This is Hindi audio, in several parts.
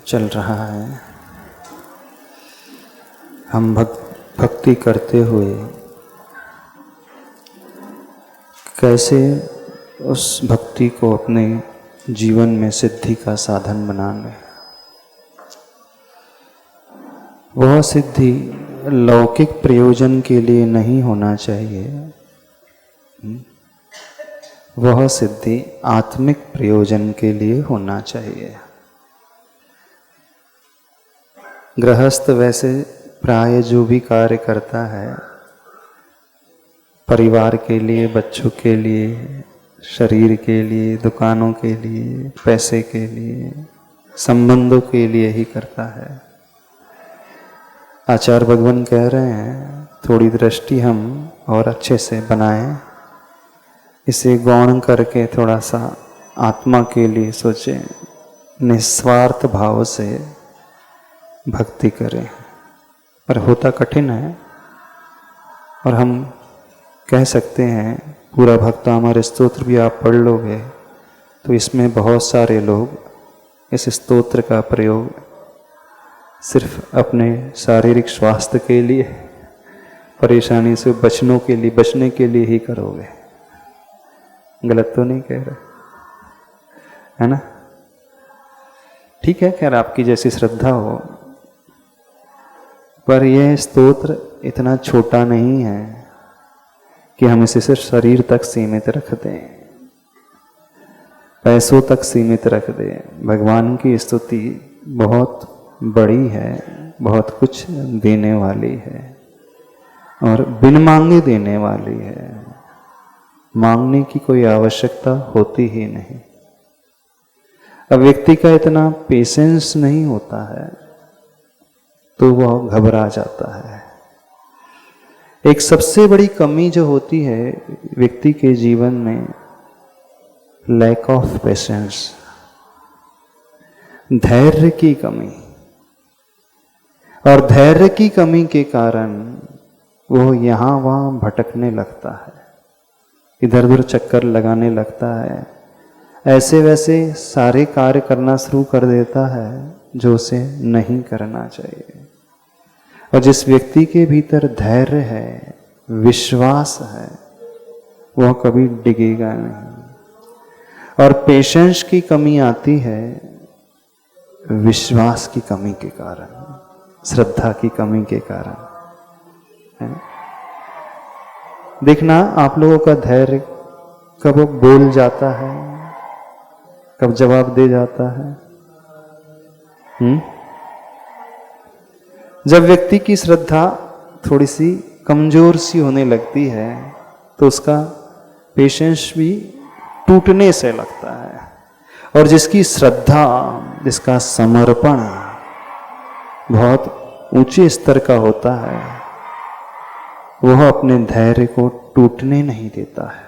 चल रहा है। हम भक्ति करते हुए कैसे उस भक्ति को अपने जीवन में सिद्धि का साधन बना लें। वह सिद्धि लौकिक प्रयोजन के लिए नहीं होना चाहिए, वह सिद्धि आत्मिक प्रयोजन के लिए होना चाहिए। गृहस्थ वैसे प्राय जो भी कार्य करता है परिवार के लिए, बच्चों के लिए, शरीर के लिए, दुकानों के लिए, पैसे के लिए, संबंधों के लिए ही करता है। आचार्य भगवान कह रहे हैं थोड़ी दृष्टि हम और अच्छे से बनाएं, इसे गौण करके थोड़ा सा आत्मा के लिए सोचें, निस्वार्थ भाव से भक्ति करें। पर होता कठिन है और हम कह सकते हैं पूरा भक्तामृत स्तोत्र भी आप पढ़ लोगे तो इसमें बहुत सारे लोग इस स्तोत्र का प्रयोग सिर्फ अपने शारीरिक स्वास्थ्य के लिए, परेशानी से बचने के लिए ही करोगे। गलत तो नहीं कह रहे, है ना? ठीक है, खैर आपकी जैसी श्रद्धा हो, पर यह स्तोत्र इतना छोटा नहीं है कि हम इसे सिर्फ शरीर तक सीमित रख दें, पैसों तक सीमित रख दें। भगवान की स्तुति बहुत बड़ी है, बहुत कुछ देने वाली है और बिन मांगे देने वाली है। मांगने की कोई आवश्यकता होती ही नहीं। अब व्यक्ति का इतना पेशेंस नहीं होता है तो वह घबरा जाता है। एक सबसे बड़ी कमी जो होती है व्यक्ति के जीवन में, लैक ऑफ पेशेंस, धैर्य की कमी। और धैर्य की कमी के कारण वो यहाँ वहाँ भटकने लगता है, इधर उधर चक्कर लगाने लगता है, ऐसे वैसे सारे कार्य करना शुरू कर देता है जो उसे नहीं करना चाहिए। और जिस व्यक्ति के भीतर धैर्य है, विश्वास है, वह कभी डिगेगा नहीं। और पेशेंस की कमी आती है विश्वास की कमी के कारण, श्रद्धा की कमी के कारण, है? देखना आप लोगों का धैर्य कब बोल जाता है, कब जवाब दे जाता है। जब व्यक्ति की श्रद्धा थोड़ी सी कमजोर सी होने लगती है तो उसका पेशेंस भी टूटने से लगता है। और जिसकी श्रद्धा, जिसका समर्पण बहुत ऊंचे स्तर का होता है, वह अपने धैर्य को टूटने नहीं देता है।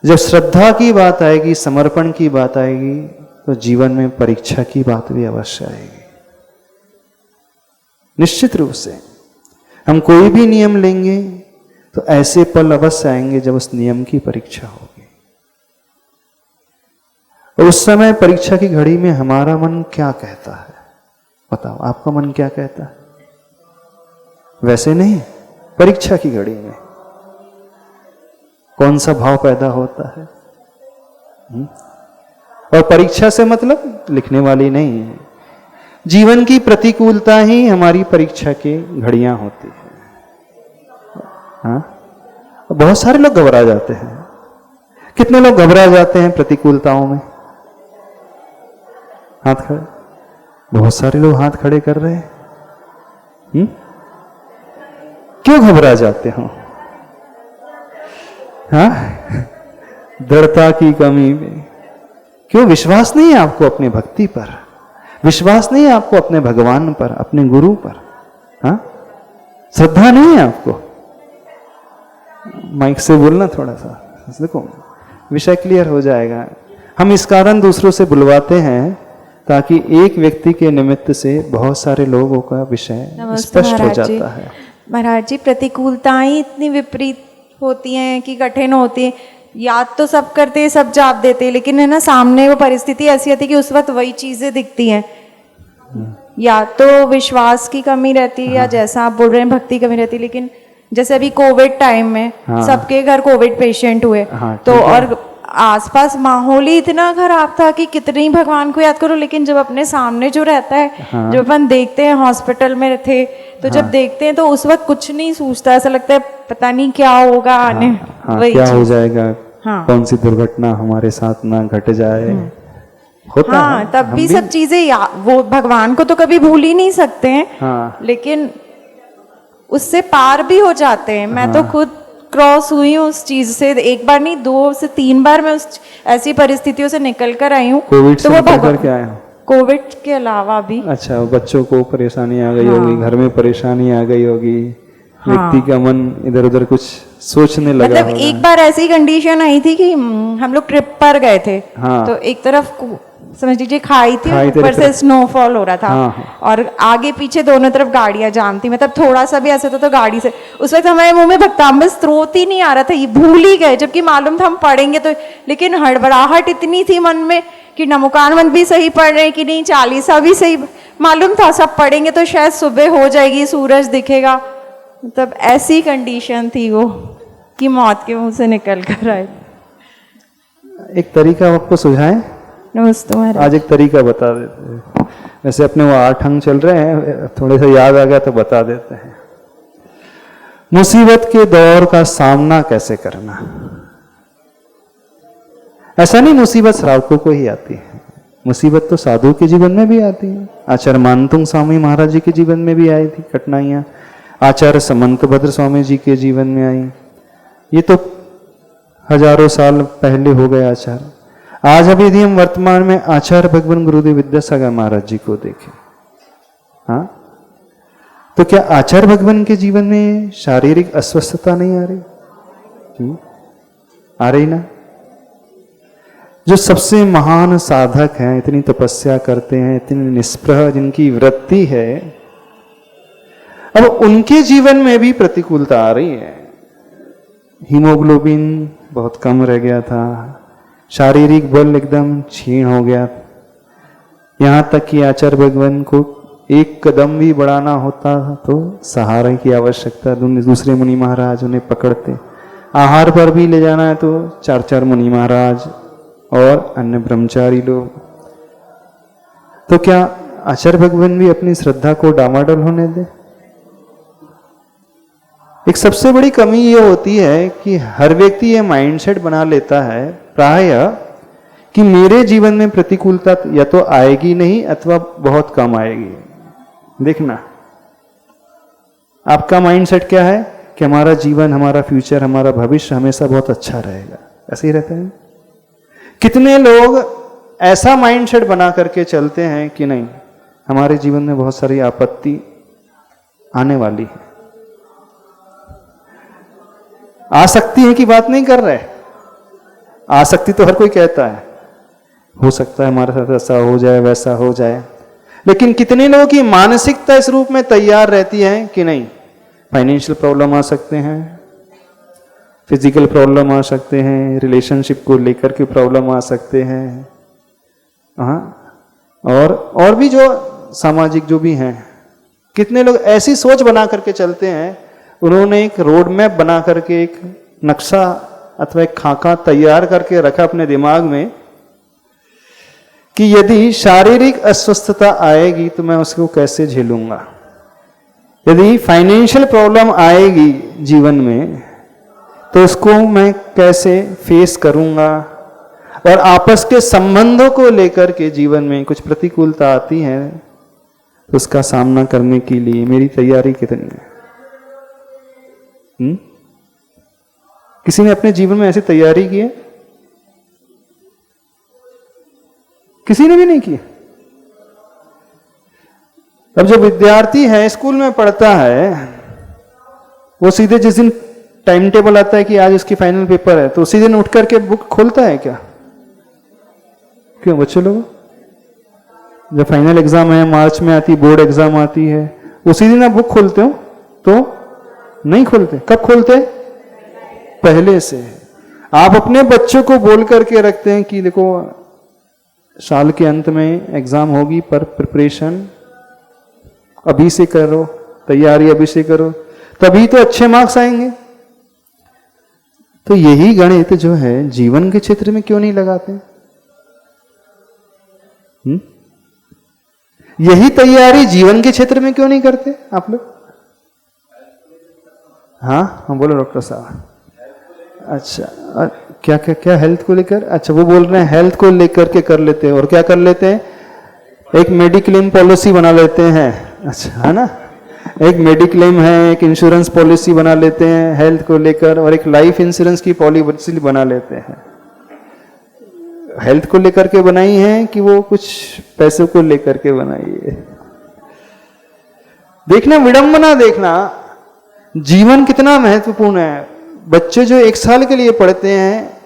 जब श्रद्धा की बात आएगी, समर्पण की बात आएगी, तो जीवन में परीक्षा की बात भी अवश्य आएगी। निश्चित रूप से हम कोई भी नियम लेंगे तो ऐसे पल अवश्य आएंगे जब उस नियम की परीक्षा होगी। और उस समय परीक्षा की घड़ी में हमारा मन क्या कहता है? बताओ, आपका मन क्या कहता है? वैसे नहीं, परीक्षा की घड़ी में कौन सा भाव पैदा होता है? और परीक्षा से मतलब लिखने वाली नहीं है, जीवन की प्रतिकूलता ही हमारी परीक्षा की घड़ियां होती है। हाँ, बहुत सारे लोग घबरा जाते हैं। कितने लोग घबरा जाते हैं प्रतिकूलताओं में? हाथ खड़े, बहुत सारे लोग हाथ खड़े कर रहे हैं। क्यों घबरा जाते हो? हाँ, दृढ़ता की कमी में। क्यों? विश्वास नहीं है आपको अपनी भक्ति पर, विश्वास नहीं है आपको अपने भगवान पर, अपने गुरु पर। हाँ, श्रद्धा नहीं है आपको। माइक से बोलना थोड़ा सा, देखो विषय क्लियर हो जाएगा। हम इस कारण दूसरों से बुलवाते हैं ताकि एक व्यक्ति के निमित्त से बहुत सारे लोगों का विषय स्पष्ट हो जाता है। महाराज जी, प्रतिकूलताएं इतनी विपरीत होती हैं कि कठिन होती है, याद तो सब करते हैं, सब जवाब देते हैं, लेकिन है ना सामने वो परिस्थिति ऐसी आती है कि उस वक्त वही चीजें दिखती हैं। या तो विश्वास की कमी रहती है, या जैसा आप बोल रहे हैं भक्ति की कमी रहती है। लेकिन जैसे अभी कोविड टाइम में सबके घर कोविड पेशेंट हुए, तो और आसपास माहौल ही इतना खराब था कि कितने ही भगवान को याद करो, लेकिन जब अपने सामने जो रहता है, जब अपन देखते हैं, हॉस्पिटल में थे तो जब देखते हैं तो उस वक्त कुछ नहीं सूझता, ऐसा लगता है पता नहीं क्या होगा आने, वही क्या हो जाएगा, कौन सी दुर्घटना हमारे साथ ना घट जाए, होता है। तब भी सब चीजें वो भगवान को तो कभी भूल ही नहीं सकते हैं, लेकिन उससे पार भी हो जाते हैं। मैं तो खुद क्रॉस हुई हूँ उस चीज से, एक बार नहीं 2 से 3 बार मैं उस ऐसी परिस्थितियों से निकल कर आई हूँ। कोविड से निकल कर क्या आया? कोविड के अलावा भी। अच्छा, बच्चों को परेशानी आ गई होगी, घर में परेशानी आ गई होगी, व्यक्ति का मन इधर उधर कुछ सोचने लगा मतलब होगा। एक बार ऐसी कंडीशन आई थी कि हम लोग ट्रिप पर गए थे, तो एक तरफ समझ लीजिए खाई थी, ऊपर से स्नोफॉल हो रहा था, और आगे पीछे दोनों तरफ गाड़ियां जाम थी। मतलब थोड़ा सा भी ऐसा था तो गाड़ी से उस वक्त हमारे मुंह में भक्तामृत स्रोत ही नहीं आ रहा था, ये भूल ही गए, जबकि मालूम था हम पढ़ेंगे तो। लेकिन हड़बड़ाहट इतनी थी मन में कि नमोकानमंत्र भी सही पढ़ रहे कि नहीं, चालीसा भी सही मालूम था, सब पढ़ेंगे तो शायद सुबह हो जाएगी, सूरज दिखेगा। मतलब ऐसी कंडीशन थी वो कि मौत के मुंह से निकल कर आए। एक तरीका आपको सुझाएं? नमस्ते। आज एक तरीका बता देते हैं। वैसे अपने वो 8 अंग चल रहे हैं, थोड़े सा याद आ गया तो बता देते हैं। मुसीबत के दौर का सामना कैसे करना। ऐसा नहीं मुसीबत श्रावकों को ही आती है, मुसीबत तो साधु के जीवन में भी आती है। आचार्य मानतुंग स्वामी महाराज जी के जीवन में भी आई थी कठिनाइयां, आचार्य समंत भद्र स्वामी जी के जीवन में आई। ये तो हजारों साल पहले हो गए आचार्य। आज अभी यदि हम वर्तमान में आचार्य भगवान गुरुदेव विद्यासागर महाराज जी को देखें, तो क्या आचार्य भगवान के जीवन में शारीरिक अस्वस्थता नहीं आ रही? आ रही ना। जो सबसे महान साधक हैं, इतनी तपस्या करते हैं, इतनी निष्प्रह जिनकी वृत्ति है, अब उनके जीवन में भी प्रतिकूलता आ रही है। हीमोग्लोबिन बहुत कम रह गया था, शारीरिक बल एकदम क्षीण हो गया, यहां तक कि आचार्य भगवान को एक कदम भी बढ़ाना होता तो सहारे की आवश्यकता। दूसरे मुनि महाराज उन्हें पकड़ते, आहार पर भी ले जाना है तो 4-4 मुनि महाराज और अन्य ब्रह्मचारी लोग। तो क्या आचार्य भगवान भी अपनी श्रद्धा को डामाडोल होने दे? एक सबसे बड़ी कमी ये होती है कि हर व्यक्ति ये माइंडसेट बना लेता है प्रायः कि मेरे जीवन में प्रतिकूलता या तो आएगी नहीं अथवा बहुत कम आएगी। देखना, आपका माइंडसेट क्या है कि हमारा जीवन, हमारा फ्यूचर, हमारा भविष्य हमेशा बहुत अच्छा रहेगा, ऐसे ही रहता है। कितने लोग ऐसा माइंडसेट बना करके चलते हैं कि नहीं, हमारे जीवन में बहुत सारी आपत्ति आने वाली है। आ सकती है कि बात नहीं कर रहे, आ सकती तो हर कोई कहता है, हो सकता है हमारे साथ ऐसा हो जाए, वैसा हो जाए। लेकिन कितने लोगों की मानसिकता इस रूप में तैयार रहती है कि नहीं, फाइनेंशियल प्रॉब्लम आ सकते हैं, फिजिकल प्रॉब्लम आ सकते हैं, रिलेशनशिप को लेकर के प्रॉब्लम आ सकते हैं, और भी जो सामाजिक जो भी हैं। कितने लोग ऐसी सोच बना करके चलते हैं, उन्होंने एक रोड मैप बना करके, एक नक्शा अथवा एक खाका तैयार करके रखा अपने दिमाग में कि यदि शारीरिक अस्वस्थता आएगी तो मैं उसको कैसे झेलूंगा, यदि फाइनेंशियल प्रॉब्लम आएगी जीवन में तो उसको मैं कैसे फेस करूंगा, और आपस के संबंधों को लेकर के जीवन में कुछ प्रतिकूलता आती है तो उसका सामना करने के लिए मेरी तैयारी कितनी है। किसी ने अपने जीवन में ऐसी तैयारी की है? किसी ने भी नहीं की। अब जो विद्यार्थी है, स्कूल में पढ़ता है, वो सीधे जिस दिन टाइम टेबल आता है कि आज उसकी फाइनल पेपर है तो उसी दिन उठ करके बुक खोलता है क्या? क्यों बच्चों लोग? जब फाइनल एग्जाम है, मार्च में आती, बोर्ड एग्जाम आती है, उसी दिन आप बुक खोलते हो? तो नहीं खोलते। कब खोलते? पहले से। आप अपने बच्चों को बोल करके रखते हैं कि देखो साल के अंत में एग्जाम होगी, पर प्रिपरेशन अभी से करो, तैयारी अभी से करो, तभी तो अच्छे मार्क्स आएंगे। तो यही गणित जो है जीवन के क्षेत्र में क्यों नहीं लगाते? यही तैयारी जीवन के क्षेत्र में क्यों नहीं करते आप लोग? हाँ बोलो डॉक्टर साहब। अच्छा, क्या क्या क्या हेल्थ को लेकर? अच्छा, वो बोल रहे हैं हेल्थ को लेकर के कर लेते हैं। और क्या कर लेते हैं? एक मेडिक्लेम पॉलिसी बना लेते हैं। अच्छा, है ना, एक मेडिक्लेम है, एक इंश्योरेंस पॉलिसी बना लेते हैं हेल्थ को लेकर, और एक लाइफ इंश्योरेंस की पॉलिसी बना लेते हैं। हेल्थ को लेकर के बनाई है कि वो कुछ पैसों को लेकर के बनाई है? देखना, विडंबना देखना, जीवन कितना महत्वपूर्ण है। बच्चे जो 1 साल के लिए पढ़ते हैं,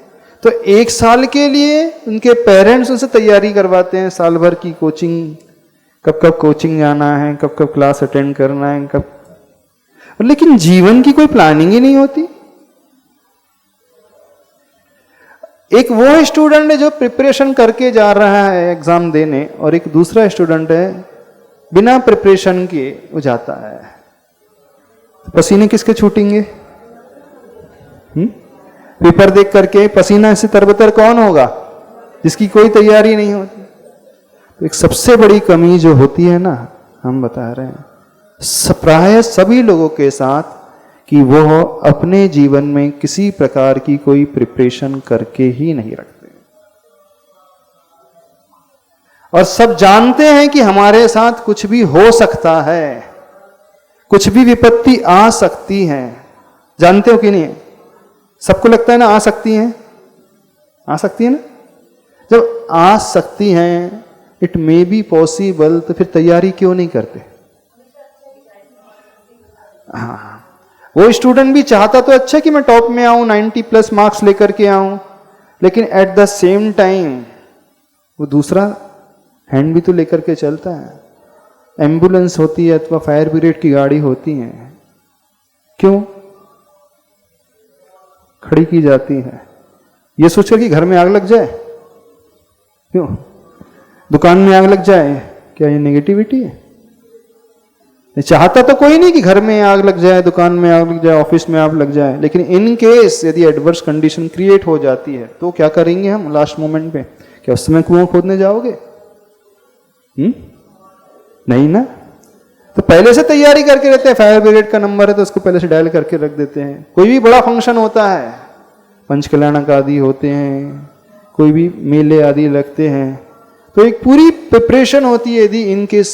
तो 1 साल के लिए उनके पेरेंट्स उनसे तैयारी करवाते हैं, साल भर की कोचिंग, कब कब कोचिंग जाना है, कब कब क्लास अटेंड करना है, कब। लेकिन जीवन की कोई प्लानिंग ही नहीं होती। एक वो स्टूडेंट है जो प्रिपरेशन करके जा रहा है एग्जाम देने, और एक दूसरा स्टूडेंट है बिना प्रिपरेशन के वो जाता है। पसीने किसके छूटेंगे? पेपर देख करके पसीना से तरबतर कौन होगा? जिसकी कोई तैयारी नहीं होती। तो एक सबसे बड़ी कमी जो होती है ना, हम बता रहे हैं प्राय सभी लोगों के साथ, कि वो अपने जीवन में किसी प्रकार की कोई प्रिपरेशन करके ही नहीं रखते। और सब जानते हैं कि हमारे साथ कुछ भी हो सकता है, कुछ भी विपत्ति आ सकती है। जानते हो कि नहीं? सबको लगता है ना आ सकती हैं, आ सकती है ना। जब आ सकती हैं, इट मे बी पॉसिबल, तो फिर तैयारी क्यों नहीं करते? हाँ, वो स्टूडेंट भी चाहता तो अच्छा कि मैं टॉप में आऊं, 90+ मार्क्स लेकर के आऊं, लेकिन एट द सेम टाइम वो दूसरा हैंड भी तो लेकर के चलता है। एम्बुलेंस होती है अथवा फायर ब्रिगेड की गाड़ी होती है, क्यों खड़ी की जाती है? ये सोचकर कि घर में आग लग जाए, क्यों? दुकान में आग लग जाए, क्या ये नेगेटिविटी है? चाहता तो कोई नहीं कि घर में आग लग जाए, दुकान में आग लग जाए, ऑफिस में आग लग जाए, लेकिन इन केस यदि एडवर्स कंडीशन क्रिएट हो जाती है तो क्या करेंगे हम लास्ट मोमेंट पे? क्या उस समय कुआं खोदने जाओगे? नहीं ना। तो पहले से तैयारी करके रहते हैं। फायर ब्रिगेड का नंबर है तो उसको पहले से डायल करके रख देते हैं। कोई भी बड़ा फंक्शन होता है, पंचकल्याणक आदि होते हैं, कोई भी मेले आदि लगते हैं, तो एक पूरी प्रिपरेशन होती है। यदि इन केस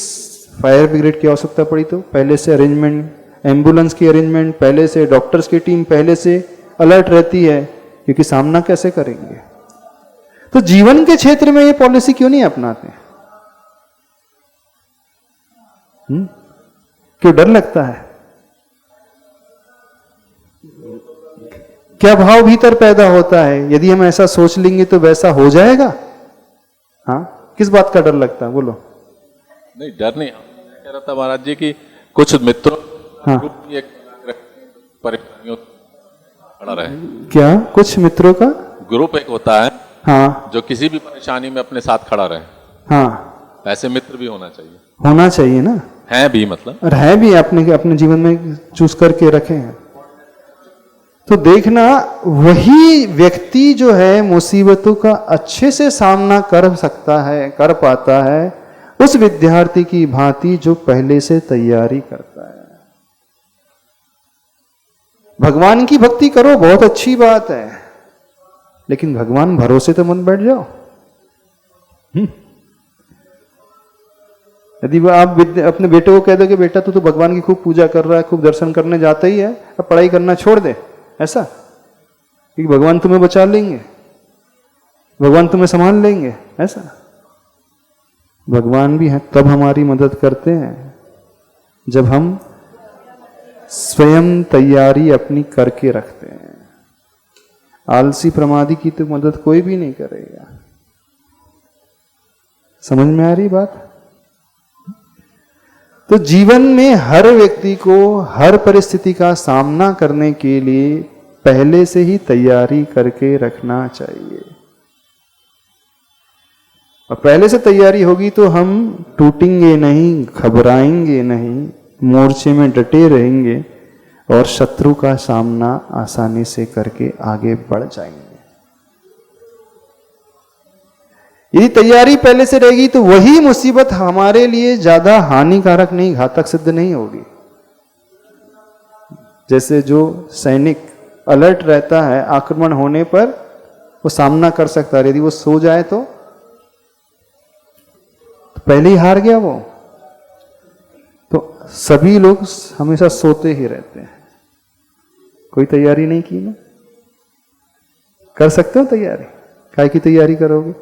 फायर ब्रिगेड की आवश्यकता पड़ी तो पहले से अरेंजमेंट, एम्बुलेंस की अरेंजमेंट पहले से, डॉक्टर्स की टीम पहले से अलर्ट रहती है, क्योंकि सामना कैसे करेंगे। तो जीवन के क्षेत्र में ये पॉलिसी क्यों नहीं अपनाते? क्यों डर लगता है? क्या भाव भीतर पैदा होता है? यदि हम ऐसा सोच लेंगे तो वैसा हो जाएगा। हाँ, किस बात का डर लगता है? बोलो। नहीं, डर नहीं, कह रहा था महाराज जी की कुछ मित्रों परेशानियों खड़ा रहे। क्या कुछ मित्रों का ग्रुप एक होता है, हाँ, जो किसी भी परेशानी में अपने साथ खड़ा रहे। हाँ, ऐसे मित्र भी होना चाहिए। होना चाहिए ना, है भी, मतलब और है भी, अपने जीवन में चूज करके रखे हैं। तो देखना, वही व्यक्ति जो है मुसीबतों का अच्छे से सामना कर सकता है, कर पाता है, उस विद्यार्थी की भांति जो पहले से तैयारी करता है। भगवान की भक्ति करो, बहुत अच्छी बात है, लेकिन भगवान भरोसे तो मत बैठ जाओ। यदि आप अपने बेटे को कह दो कि बेटा तू तो भगवान की खूब पूजा कर रहा है, खूब दर्शन करने जाता ही है, अब पढ़ाई करना छोड़ दे, ऐसा, कि भगवान तुम्हें बचा लेंगे, भगवान तुम्हें संभाल लेंगे, ऐसा। भगवान भी है तब हमारी मदद करते हैं जब हम स्वयं तैयारी अपनी करके रखते हैं। आलसी प्रमादी की तो मदद कोई भी नहीं करेगा। समझ में आ रही बात? तो जीवन में हर व्यक्ति को हर परिस्थिति का सामना करने के लिए पहले से ही तैयारी करके रखना चाहिए। और पहले से तैयारी होगी तो हम टूटेंगे नहीं, घबराएंगे नहीं, मोर्चे में डटे रहेंगे और शत्रु का सामना आसानी से करके आगे बढ़ जाएंगे। यदि तैयारी पहले से रहेगी तो वही मुसीबत हमारे लिए ज्यादा हानिकारक नहीं, घातक सिद्ध नहीं होगी। जैसे जो सैनिक अलर्ट रहता है, आक्रमण होने पर वो सामना कर सकता है, यदि वो सो जाए तो पहले ही हार गया वो। तो सभी लोग हमेशा सोते ही रहते हैं। कोई तैयारी नहीं की ना? कर सकते हो तैयारी? काय की तैयारी करोगे?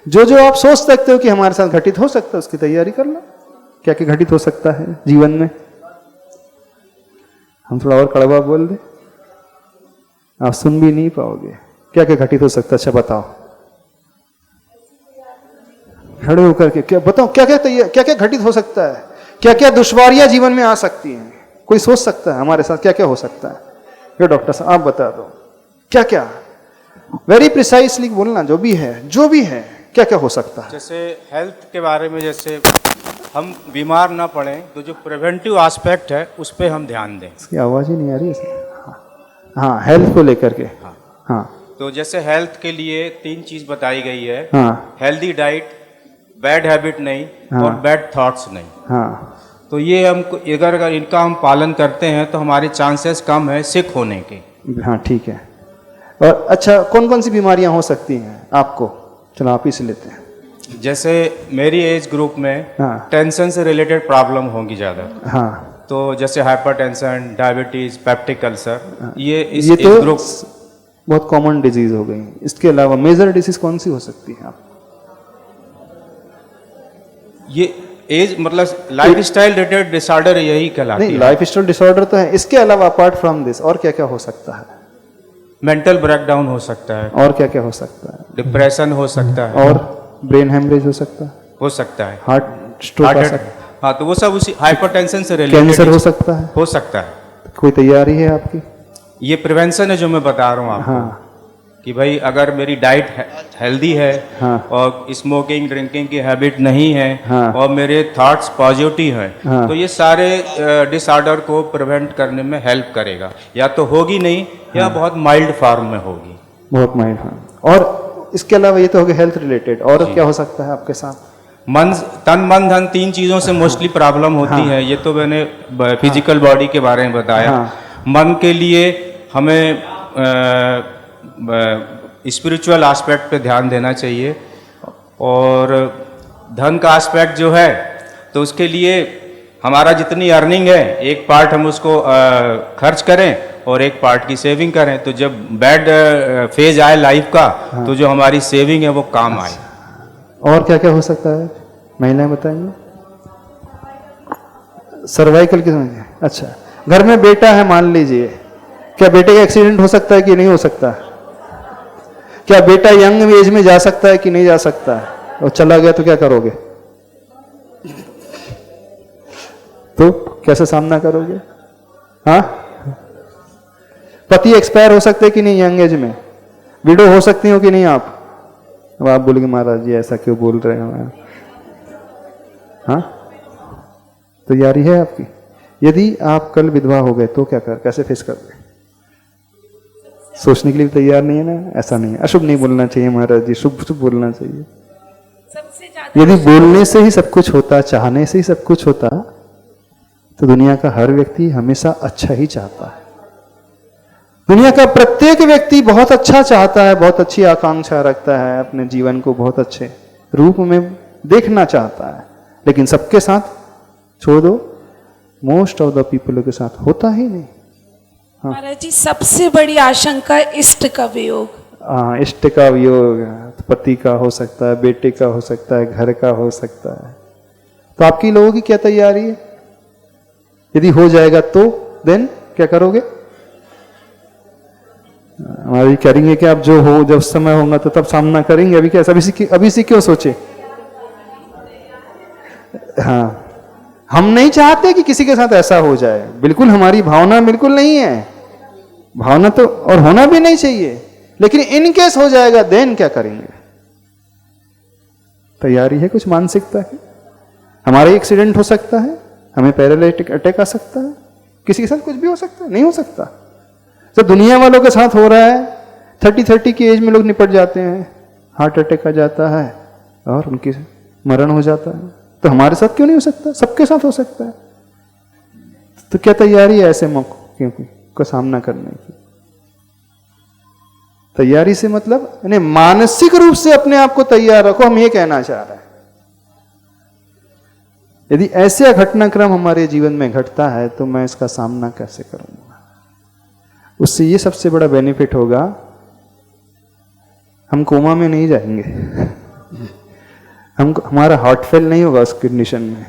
जो जो आप सोच सकते हो कि हमारे साथ घटित हो सकता है उसकी तैयारी कर लो। क्या क्या घटित हो सकता है जीवन में? हम थोड़ा और कड़वा बोल दे, आप सुन भी नहीं पाओगे। क्या क्या घटित हो सकता है? अच्छा बताओ, खड़े होकर के क्या बताओ, क्या क्या घटित हो सकता है? क्या क्या दुश्वारियां जीवन में आ सकती हैं? कोई सोच सकता है हमारे साथ क्या क्या हो सकता है? ये डॉक्टर साहब आप बता दो, क्या क्या वेरी प्रिसाइसली बोलना, जो भी है क्या क्या हो सकता है? जैसे हेल्थ के बारे में, जैसे हम बीमार ना पड़े तो जो प्रिवेंटिव एस्पेक्ट है उस पर हम ध्यान दें। इसकी आवाज ही नहीं आ रही है। हाँ, हेल्थ को लेकर के। हाँ, तो जैसे हेल्थ के लिए 3 चीज बताई गई है। हाँ, हेल्दी डाइट, बैड हैबिट नहीं, हाँ, और बैड थॉट्स नहीं। हाँ, तो ये हमको अगर इनका हम पालन करते हैं तो हमारे चांसेस कम है सिक होने के। हाँ ठीक है। और अच्छा, कौन कौन सी बीमारियां हो सकती हैं आपको? चलो आप ही से लेते हैं। जैसे मेरी एज ग्रुप में हाँ, टेंशन से रिलेटेड प्रॉब्लम होगी ज़्यादा। हाँ, तो जैसे हाइपरटेंशन, डायबिटीज, पेप्टिक अल्सर, ये इस ये एज तो ग्रुप बहुत कॉमन डिजीज हो गई। इसके अलावा मेजर डिजीज कौन सी हो सकती है आप? ये एज मतलब लाइफ स्टाइल रिलेटेड डिसऑर्डर यही कहलाती है। नहीं, लाइफ स्टाइल डिसऑर्डर तो है। इसके अलावा अपार्ट फ्रॉम दिस और क्या क्या हो सकता है? मेंटल ब्रेकडाउन हो सकता है, और क्या क्या हो सकता है? डिप्रेशन हो सकता है, और ब्रेन हेमरेज हो सकता है, हो सकता है, हार्ट स्ट्रोक हो सकता है, हाँ, तो वो सब उसी हाइपरटेंशन से रिलेटेड कैंसर हो सकता है। हो सकता है। कोई तैयारी है आपकी? ये प्रिवेंशन है जो मैं बता रहा हूँ आपको। हाँ, कि भाई अगर मेरी डाइट हेल्दी है, हाँ, और स्मोकिंग ड्रिंकिंग की हैबिट नहीं है, हाँ, और मेरे थॉट्स पॉजिटिव हैं, हाँ, तो ये सारे डिसऑर्डर को प्रिवेंट करने में हेल्प करेगा। या तो होगी नहीं, या बहुत माइल्ड फॉर्म में होगी। बहुत माइंड। हाँ, और इसके अलावा ये तो हो गया हेल्थ रिलेटेड। और क्या हो सकता है आपके साथ? तन मन धन 3 चीजों से मोस्टली प्रॉब्लम होती है। ये तो मैंने फिजिकल बॉडी के बारे में बताया। मन के लिए हमें स्पिरिचुअल एस्पेक्ट पे ध्यान देना चाहिए। और धन का एस्पेक्ट जो है, तो उसके लिए हमारा जितनी अर्निंग है, एक पार्ट हम उसको खर्च करें और एक पार्ट की सेविंग करें। तो जब बैड फेज आए लाइफ का, तो जो हमारी सेविंग है वो काम आए। और क्या क्या हो सकता है? महिलाएं बताएंगे। सर्वाइकल की समझ। अच्छा, घर में बेटा है मान लीजिए, क्या बेटे का एक्सीडेंट हो सकता है कि नहीं हो सकता? क्या बेटा यंग एज में जा सकता है कि नहीं जा सकता? और चला गया तो क्या करोगे? तो कैसे सामना करोगे? हाँ, पति एक्सपायर हो सकते कि नहीं यंग एज में? विडो हो सकती हो कि नहीं आप? अब आप बोलोगे महाराज जी ऐसा क्यों बोल रहे हो? हाँ, तैयारी है आपकी? यदि आप कल विधवा हो गए तो क्या कैसे फेस करोगे? सोचने के लिए तैयार नहीं है ना? ऐसा नहीं है, अशुभ नहीं बोलना चाहिए महाराज जी, शुभ शुभ बोलना चाहिए। यदि बोलने से ही सब कुछ होता, चाहने से ही सब कुछ होता, तो दुनिया का हर व्यक्ति हमेशा अच्छा ही चाहता है। दुनिया का प्रत्येक व्यक्ति बहुत अच्छा चाहता है, बहुत अच्छी आकांक्षा रखता है, अपने जीवन को बहुत अच्छे रूप में देखना चाहता है। लेकिन सबके साथ छोड़ दो, मोस्ट ऑफ द पीपल के साथ होता ही नहीं। हाँ। महाराज जी, सबसे बड़ी आशंका इष्ट का वियोग। हाँ, इष्ट का वियोग पति का हो सकता है, बेटे का हो सकता है, घर का हो सकता है। तो आपकी लोगों की क्या तैयारी है? यदि हो जाएगा तो देन क्या करोगे? हमारी करेंगे कि आप जो हो, जब समय होगा तो तब सामना करेंगे। अभी क्या, अभी से क्यों सोचे? हाँ, हम नहीं चाहते कि किसी के साथ ऐसा हो जाए, बिल्कुल हमारी भावना बिल्कुल नहीं है। भावना तो और होना भी नहीं चाहिए, लेकिन इन केस हो जाएगा देन क्या करेंगे? तैयारी है कुछ मानसिकता की। हमारा एक्सीडेंट हो सकता है, हमें पैरालिटिक अटैक आ सकता है, किसी के साथ कुछ भी हो सकता है, नहीं हो सकता। तो दुनिया वालों के साथ हो रहा है, 30 की एज में लोग निपट जाते हैं, हार्ट अटैक आ जाता है और उनकी मरण हो जाता है। तो हमारे साथ क्यों नहीं हो सकता? सबके साथ हो सकता है। तो क्या तैयारी है ऐसे मौकों का सामना करने की? तैयारी से मतलब यानी मानसिक रूप से अपने आप को तैयार रखो, हम ये कहना चाह रहे हैं। यदि ऐसे घटनाक्रम हमारे जीवन में घटता है तो मैं इसका सामना कैसे करूंगा? उससे ये सबसे बड़ा बेनिफिट होगा, हम कोमा में नहीं जाएंगे, हमारा हार्ट फेल नहीं होगा उस कंडीशन में।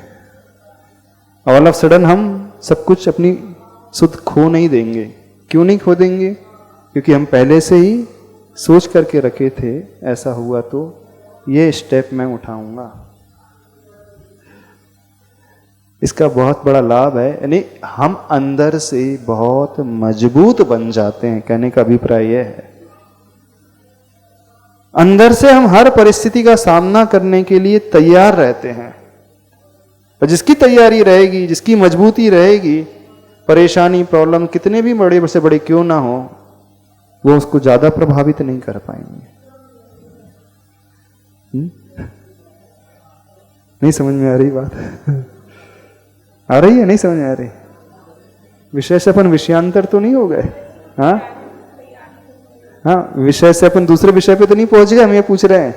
ऑल ऑफ सडन हम सब कुछ अपनी शुद्ध खो नहीं देंगे। क्यों नहीं खो देंगे? क्योंकि हम पहले से ही सोच करके रखे थे ऐसा हुआ तो ये स्टेप मैं उठाऊंगा। इसका बहुत बड़ा लाभ है, यानी हम अंदर से बहुत मजबूत बन जाते हैं। कहने का अभिप्राय यह है, अंदर से हम हर परिस्थिति का सामना करने के लिए तैयार रहते हैं। और जिसकी तैयारी रहेगी, जिसकी मजबूती रहेगी, परेशानी प्रॉब्लम कितने भी बड़े से बड़े क्यों ना हो, वो उसको ज्यादा प्रभावित नहीं कर पाएंगे। नहीं समझ में आ रही बात? आ रही है? नहीं समझ में आ रही? विषय से अपन विषयांतर तो नहीं हो गए? हाँ, विषय से अपन दूसरे विषय पे तो नहीं पहुंच गए। हम ये पूछ रहे हैं,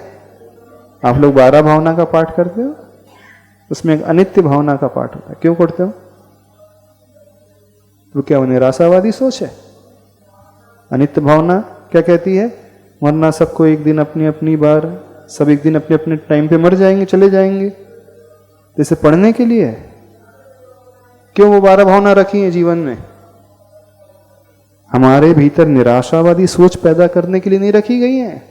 आप लोग 12 भावना का पाठ करते हो, उसमें एक अनित्य भावना का पाठ होता है। क्यों करते हो? तो क्या वो निराशावादी सोच है? अनित्य भावना क्या कहती है? मरना सबको एक दिन अपनी अपनी बार, सब एक दिन अपने अपने टाइम पे मर जाएंगे, चले जाएंगे। तो इसे पढ़ने के लिए है। क्यों वो 12 भावना रखी है जीवन में? हमारे भीतर निराशावादी सोच पैदा करने के लिए नहीं रखी गई है।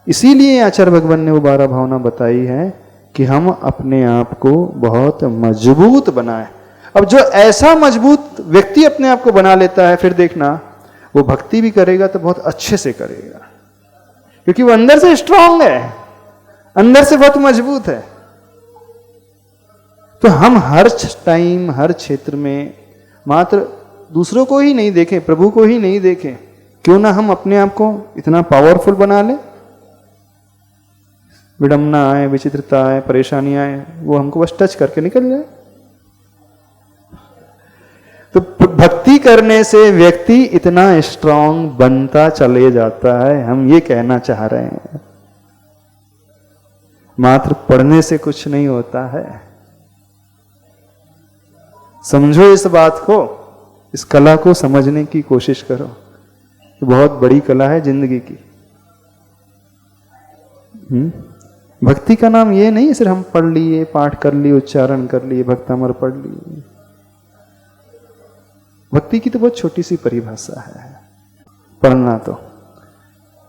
इसीलिए आचार्य भगवान ने वो 12 भावना बताई है कि हम अपने आप को बहुत मजबूत बनाएं। अब जो ऐसा मजबूत व्यक्ति अपने आप को बना लेता है, फिर देखना वो भक्ति भी करेगा तो बहुत अच्छे से करेगा, क्योंकि वो अंदर से स्ट्रांग है, अंदर से बहुत मजबूत है। तो हम हर टाइम, हर क्षेत्र में मात्र दूसरों को ही नहीं देखें, प्रभु को ही नहीं देखें। क्यों ना हम अपने आप को इतना पावरफुल बना लें, विडंबना आए, विचित्रता आए, परेशानी आए, वो हमको बस टच करके निकल जाए। तो भक्ति करने से व्यक्ति इतना स्ट्रांग बनता चले जाता है, हम ये कहना चाह रहे हैं। मात्र पढ़ने से कुछ नहीं होता है। समझो इस बात को, इस कला को समझने की कोशिश करो। तो बहुत बड़ी कला है जिंदगी की। भक्ति का नाम ये नहीं सिर्फ हम पढ़ लिए, पाठ कर लिए, उच्चारण कर लिए, भक्तामर पढ़ लिए। भक्ति की तो बहुत छोटी सी परिभाषा है, पढ़ना तो।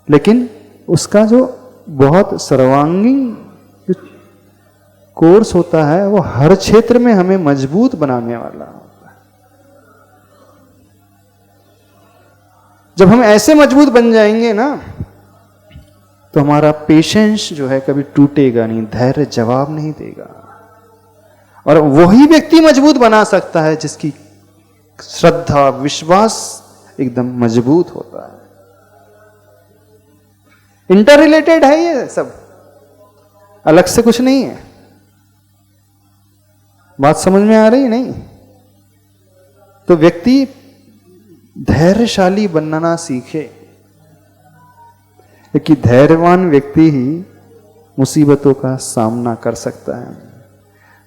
लेकिन उसका जो बहुत सर्वांगीण कोर्स होता है, वो हर क्षेत्र में हमें मजबूत बनाने वाला होता है। जब हम ऐसे मजबूत बन जाएंगे ना, तो हमारा पेशेंस जो है कभी टूटेगा नहीं, धैर्य जवाब नहीं देगा। और वही व्यक्ति मजबूत बना सकता है जिसकी श्रद्धा, विश्वास एकदम मजबूत होता है। इंटर रिलेटेड है ये सब, अलग से कुछ नहीं है। बात समझ में आ रही? नहीं तो व्यक्ति धैर्यशाली बनना सीखे, क्योंकि धैर्यवान व्यक्ति ही मुसीबतों का सामना कर सकता है।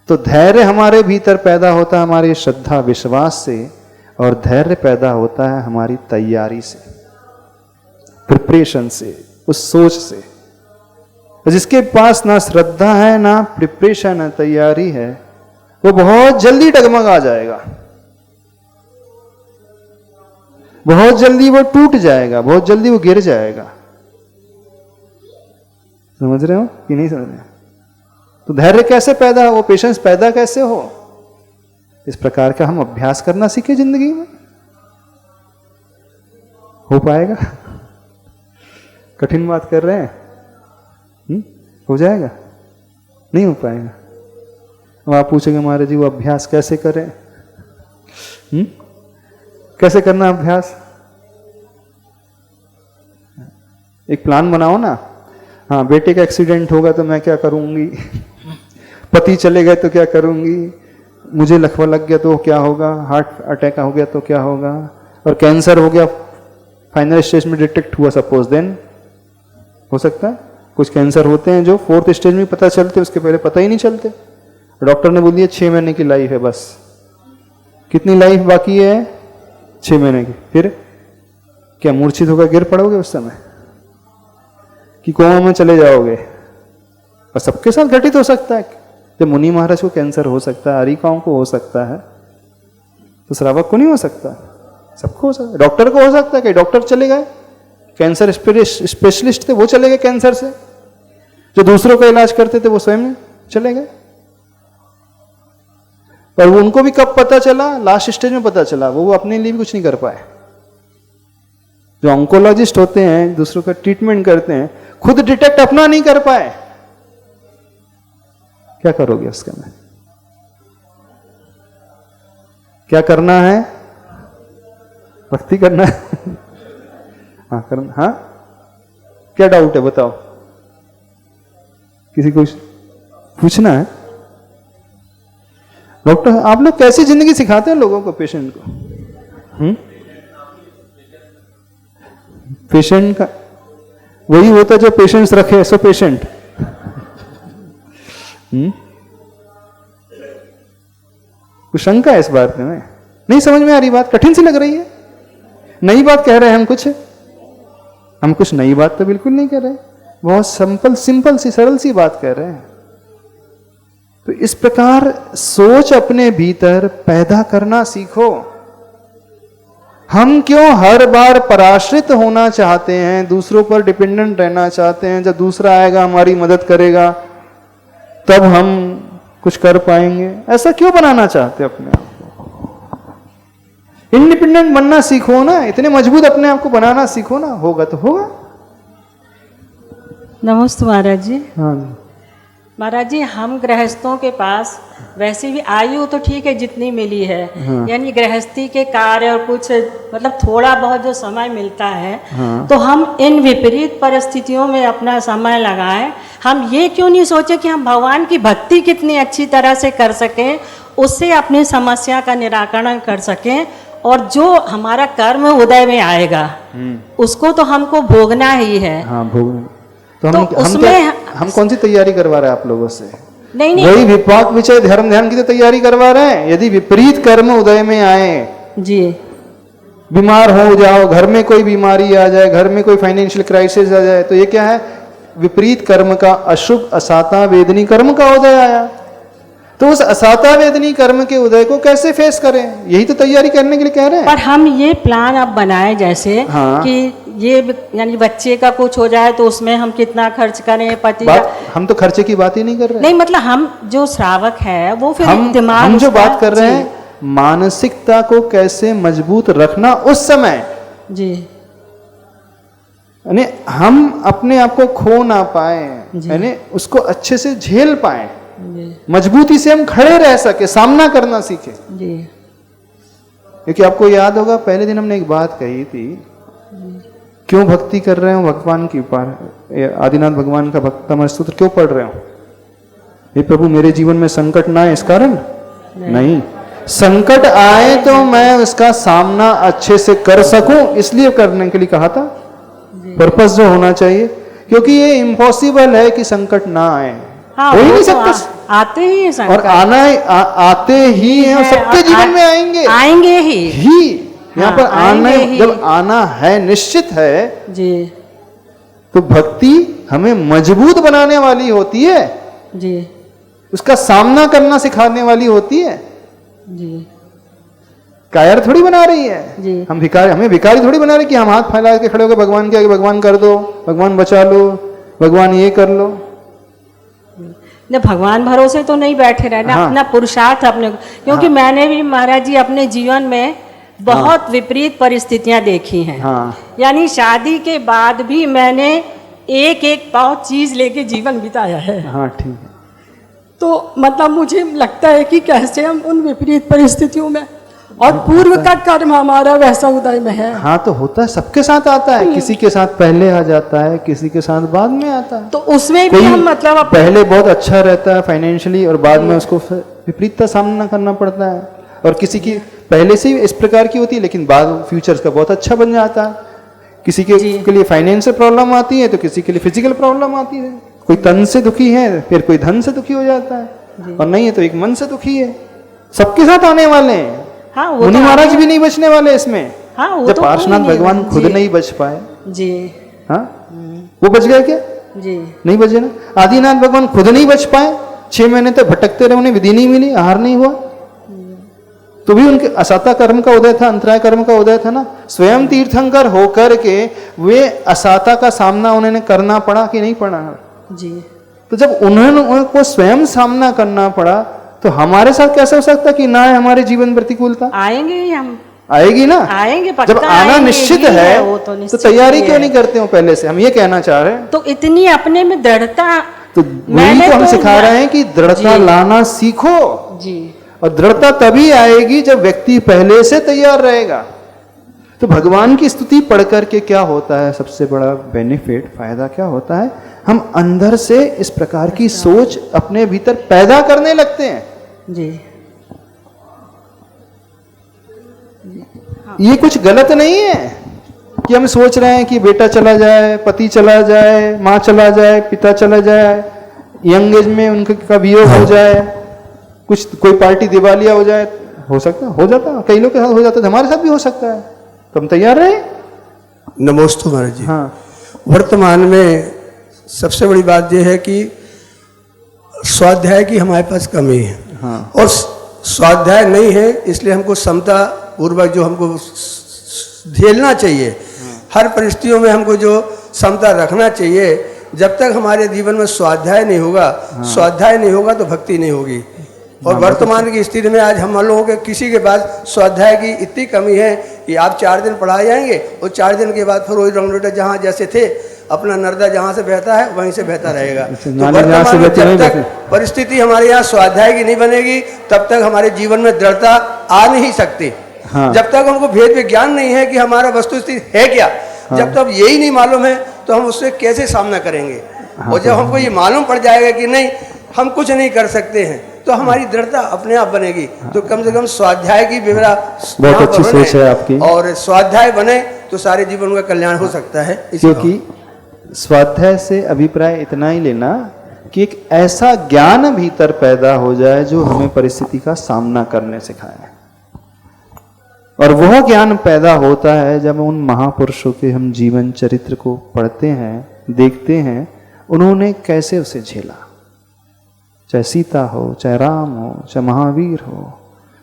तो धैर्य हमारे भीतर पैदा होता है हमारी श्रद्धा विश्वास से, और धैर्य पैदा होता है हमारी तैयारी से, प्रिपरेशन से, उस सोच से। जिसके पास ना श्रद्धा है, ना प्रिपरेशन है, तैयारी है, वो बहुत जल्दी डगमगा जाएगा, बहुत जल्दी वो टूट जाएगा, बहुत जल्दी वो गिर जाएगा। समझ रहे हो कि नहीं समझ रहे? तो धैर्य कैसे पैदा हो, पेशेंस पैदा कैसे हो? इस प्रकार का हम अभ्यास करना सीखे जिंदगी में। हो पाएगा? कठिन बात कर रहे हैं? हो जाएगा? नहीं हो पाएगा। अब आप पूछेंगे महाराज जी वो अभ्यास कैसे करें? कैसे करना अभ्यास? एक प्लान बनाओ ना। हाँ, बेटे का एक्सीडेंट होगा तो मैं क्या करूंगी, पति चले गए तो क्या करूंगी, मुझे लकवा लग गया तो क्या होगा, हार्ट अटैक हो गया तो क्या होगा, और कैंसर हो गया फाइनल स्टेज में डिटेक्ट हुआ सपोज, देन हो सकता है। कुछ कैंसर होते हैं जो 4th स्टेज में पता चलते, उसके पहले पता ही नहीं चलते। डॉक्टर ने बोल दिया 6 महीने की लाइफ है बस। कितनी लाइफ बाकी है? 6 महीने की। फिर क्या मूर्छित होकर गिर पड़ोगे उस समय, कि कोमा में चले जाओगे? और सबके साथ घटित हो सकता है। जब मुनि महाराज को कैंसर हो सकता है, हरिकाओं को हो सकता है, तो श्रावक को नहीं हो सकता? सबको हो सकता है। डॉक्टर को हो सकता है कि डॉक्टर चले गए, कैंसर स्पेशलिस्ट थे वो चले गए कैंसर से, जो दूसरों का इलाज करते थे वो स्वयं चले गए। पर वो उनको भी कब पता चला? लास्ट स्टेज में पता चला। वो अपने लिए भी कुछ नहीं कर पाए। जो ऑन्कोलॉजिस्ट होते हैं, दूसरों का ट्रीटमेंट करते हैं, खुद डिटेक्ट अपना नहीं कर पाए, क्या करोगे उसके में? क्या करना है? भक्ति करना है। हाँ करना। हाँ, क्या डाउट है बताओ? किसी को पूछना है? डॉक्टर आप लोग कैसी जिंदगी सिखाते हैं लोगों को, पेशेंट को? पेशेंट का वही होता है जो पेशेंट्स रखे, सो पेशेंट। कुछ शंका है इस बात में? नहीं समझ में आ रही बात? कठिन सी लग रही है? नई बात कह रहे हैं हम कुछ नई बात तो बिल्कुल नहीं कह रहे, बहुत सिंपल सी सरल सी बात कह रहे हैं। तो इस प्रकार सोच अपने भीतर पैदा करना सीखो। हम क्यों हर बार पराश्रित होना चाहते हैं, दूसरों पर डिपेंडेंट रहना चाहते हैं? जब दूसरा आएगा हमारी मदद करेगा तब हम कुछ कर पाएंगे, ऐसा क्यों बनाना चाहते अपने आप को? इंडिपेंडेंट बनना सीखो ना, इतने मजबूत अपने आप को बनाना सीखो ना, होगा तो होगा। नमस्ते महाराज जी। हाँ जी महाराज जी, हम गृहस्थों के पास वैसे भी आयु तो ठीक है जितनी मिली है, यानी गृहस्थी के कार्य और कुछ मतलब थोड़ा बहुत जो समय मिलता है, तो हम इन विपरीत परिस्थितियों में अपना समय लगाएं। हम ये क्यों नहीं सोचे कि हम भगवान की भक्ति कितनी अच्छी तरह से कर सकें, उससे अपनी समस्या का निराकरण कर सकें, और जो हमारा कर्म उदय में आएगा उसको तो हमको भोगना ही है। हाँ भोगना। तो हम कौन सी तैयारी करवा रहे हैं आप लोगों से? नहीं वही विपाक विचय धर्म ध्यान की तो तैयारी करवा रहे हैं। यदि विपरीत कर्म उदय में आए जी, बीमार हो जाओ, घर में कोई बीमारी आ जाए, घर में कोई फाइनेंशियल क्राइसिस आ जाए, तो ये क्या है? विपरीत कर्म का, अशुभ असाता वेदनी कर्म का उदय आया। तो उस असाता वेदनी कर्म के उदय को कैसे फेस करें, यही तो तैयारी करने के लिए कह रहे हैं। पर हम ये प्लान अब बनाए जैसे कि ये यानी बच्चे का कुछ हो जाए तो उसमें हम कितना खर्च करें, पति हम तो खर्चे की बात ही नहीं कर रहे। नहीं मतलब हम जो श्रावक है वो फिर हम जो बात कर रहे हैं मानसिकता को कैसे मजबूत रखना उस समय जी, यानी हम अपने आप को खो ना पाए, यानी उसको अच्छे से झेल पाए, मजबूती से हम खड़े रह सके, सामना करना सीखे जी। क्योंकि आपको याद होगा पहले दिन हमने एक बात कही थी, क्यों भक्ति कर रहे हो भगवान की, आदिनाथ भगवान का भक्तमर स्तोत्र क्यों पढ़ रहे हो? हे प्रभु मेरे जीवन में संकट ना आए इस कारण नहीं, संकट आए तो मैं उसका सामना अच्छे से कर सकूं इसलिए करने के लिए कहा था। पर्पस जो होना चाहिए, क्योंकि ये इम्पॉसिबल है कि संकट ना आए। हाँ, हो ही नहीं सकता। आते ही संकट, और आते ही हैं, सबके जीवन में आएंगे ही यहाँ पर आना, जब आना है निश्चित है जी, तो भक्ति हमें मजबूत बनाने वाली होती है जी, उसका सामना करना सिखाने वाली होती है जी, कायर थोड़ी बना रही है जी। हमें भिखारी थोड़ी बना रही कि हम हाथ फैला के खड़े होकर भगवान के आगे भगवान कर दो, भगवान बचा लो, भगवान ये कर लो। जब भगवान भरोसे तो नहीं बैठे रहना, अपना पुरुषार्थ अपने, क्योंकि मैंने भी महाराज जी अपने जीवन में बहुत विपरीत परिस्थितियां देखी हैं। हाँ। यानी शादी के बाद भी मैंने एक एक पाव चीज लेके जीवन बिताया है। हाँ ठीक है। तो मतलब मुझे लगता है कि कैसे हम उन विपरीत परिस्थितियों में, और पूर्व का कर्म हमारा वैसा उदय में है। हाँ तो होता है, सबके साथ आता है, किसी के साथ पहले आ जाता है, किसी के साथ बाद में आता है। तो उसमें भी हम मतलब पहले बहुत अच्छा रहता है फाइनेंशियली और बाद में उसको विपरीत का सामना करना पड़ता है, और किसी की पहले से ही इस प्रकार की होती है लेकिन बाद फ्यूचर का बहुत अच्छा बन जाता है। किसी के लिए फाइनेंशियल प्रॉब्लम आती है तो किसी के लिए फिजिकल प्रॉब्लम आती है। कोई तन से दुखी है, फिर कोई धन से दुखी हो जाता है, और नहीं है तो एक मन से दुखी है। सबके साथ आने वाले हैं। हाँ, मुनि महाराज भी नहीं बचने वाले इसमें। हाँ, वो जब तो पार्श्वनाथ भगवान खुद नहीं बच पाए, जी हाँ वो बच गए क्या? जी नहीं बचे ना। आदिनाथ भगवान खुद नहीं बच पाए, 6 महीने तक भटकते रहे, उन्हें विधि नहीं मिली, आहार नहीं हुआ, तो भी उनके असाता कर्म का उदय था, अंतराय कर्म का उदय था ना। स्वयं तीर्थंकर होकर के वे असाता का सामना उन्हें करना पड़ा कि नहीं पड़ा? जी। तो जब उनको स्वयं सामना करना पड़ा तो हमारे साथ कैसे हो सकता कि ना है हमारे जीवन प्रतिकूलता? आएंगे ही हम, आएगी ना, आएंगे पक्का। जब आना निश्चित है वो तो निश्चित तैयारी क्यों नहीं करते हो पहले से? हम ये कहना चाह रहे हैं। तो इतनी अपने में दृढ़ता, तो वही तो हम सिखा रहे हैं कि दृढ़ता लाना सीखो। जी। और दृढ़ता तभी आएगी जब व्यक्ति पहले से तैयार रहेगा। तो भगवान की स्तुति पढ़ करके क्या होता है? सबसे बड़ा बेनिफिट, फायदा क्या होता है? हम अंदर से इस प्रकार की सोच अपने भीतर पैदा करने लगते हैं। जी। ये कुछ गलत नहीं है कि हम सोच रहे हैं कि बेटा चला जाए, पति चला जाए, माँ चला जाए, पिता चला जाए, यंग एज में उनका वियोग हो जाए, कुछ कोई पार्टी दिवालिया हो जाए, हो सकता, हो जाता, कई लोग के साथ हो जाता है, हमारे साथ भी हो सकता है। तो हम तैयार रहे। नमोस्तु महाराज जी। हाँ। वर्तमान में सबसे बड़ी बात यह है कि स्वाध्याय की हमारे पास कमी है। हाँ। और स्वाध्याय नहीं है, इसलिए हमको समता पूर्वक जो हमको झेलना चाहिए, हर परिस्थितियों में हमको जो समता रखना चाहिए। जब तक हमारे जीवन में स्वाध्याय नहीं होगा, स्वाध्याय नहीं होगा तो भक्ति नहीं होगी। और वर्तमान की स्थिति में आज हम लोगों के किसी के पास स्वाध्याय की इतनी कमी है कि आप 4 दिन पढ़ाए जाएंगे और 4 दिन के बाद फिर वही रंगलोटा जहाँ जैसे थे, अपना नर्दा जहाँ से बहता है वहीं से बहता रहेगा। तो वर्तमान में जब तक परिस्थिति हमारे यहाँ स्वाध्याय की नहीं बनेगी तब तक हमारे जीवन में दृढ़ता आ नहीं सकती। हाँ। जब तक हमको भेद विज्ञान नहीं है कि हमारा वस्तु स्थिति है क्या, जब तक यही नहीं मालूम है तो हम उससे कैसे सामना करेंगे? और जब हमको ये मालूम पड़ जाएगा कि नहीं हम कुछ नहीं कर सकते हैं तो हमारी दृढ़ता अपने आप बनेगी। तो कम से कम स्वाध्याय की विवरा बहुत अच्छी सोच है आपकी। और स्वाध्याय बने तो सारे जीवन का कल्याण हो सकता है। क्योंकि स्वाध्याय से अभिप्राय इतना ही लेना कि एक ऐसा ज्ञान भीतर पैदा हो जाए जो हमें परिस्थिति का सामना करने सिखाए। और वह ज्ञान पैदा होता है जब उन महापुरुषों के हम जीवन चरित्र को पढ़ते हैं, देखते हैं, उन्होंने कैसे उसे झेला। चाहे सीता हो, चाहे राम हो, चाहे महावीर हो,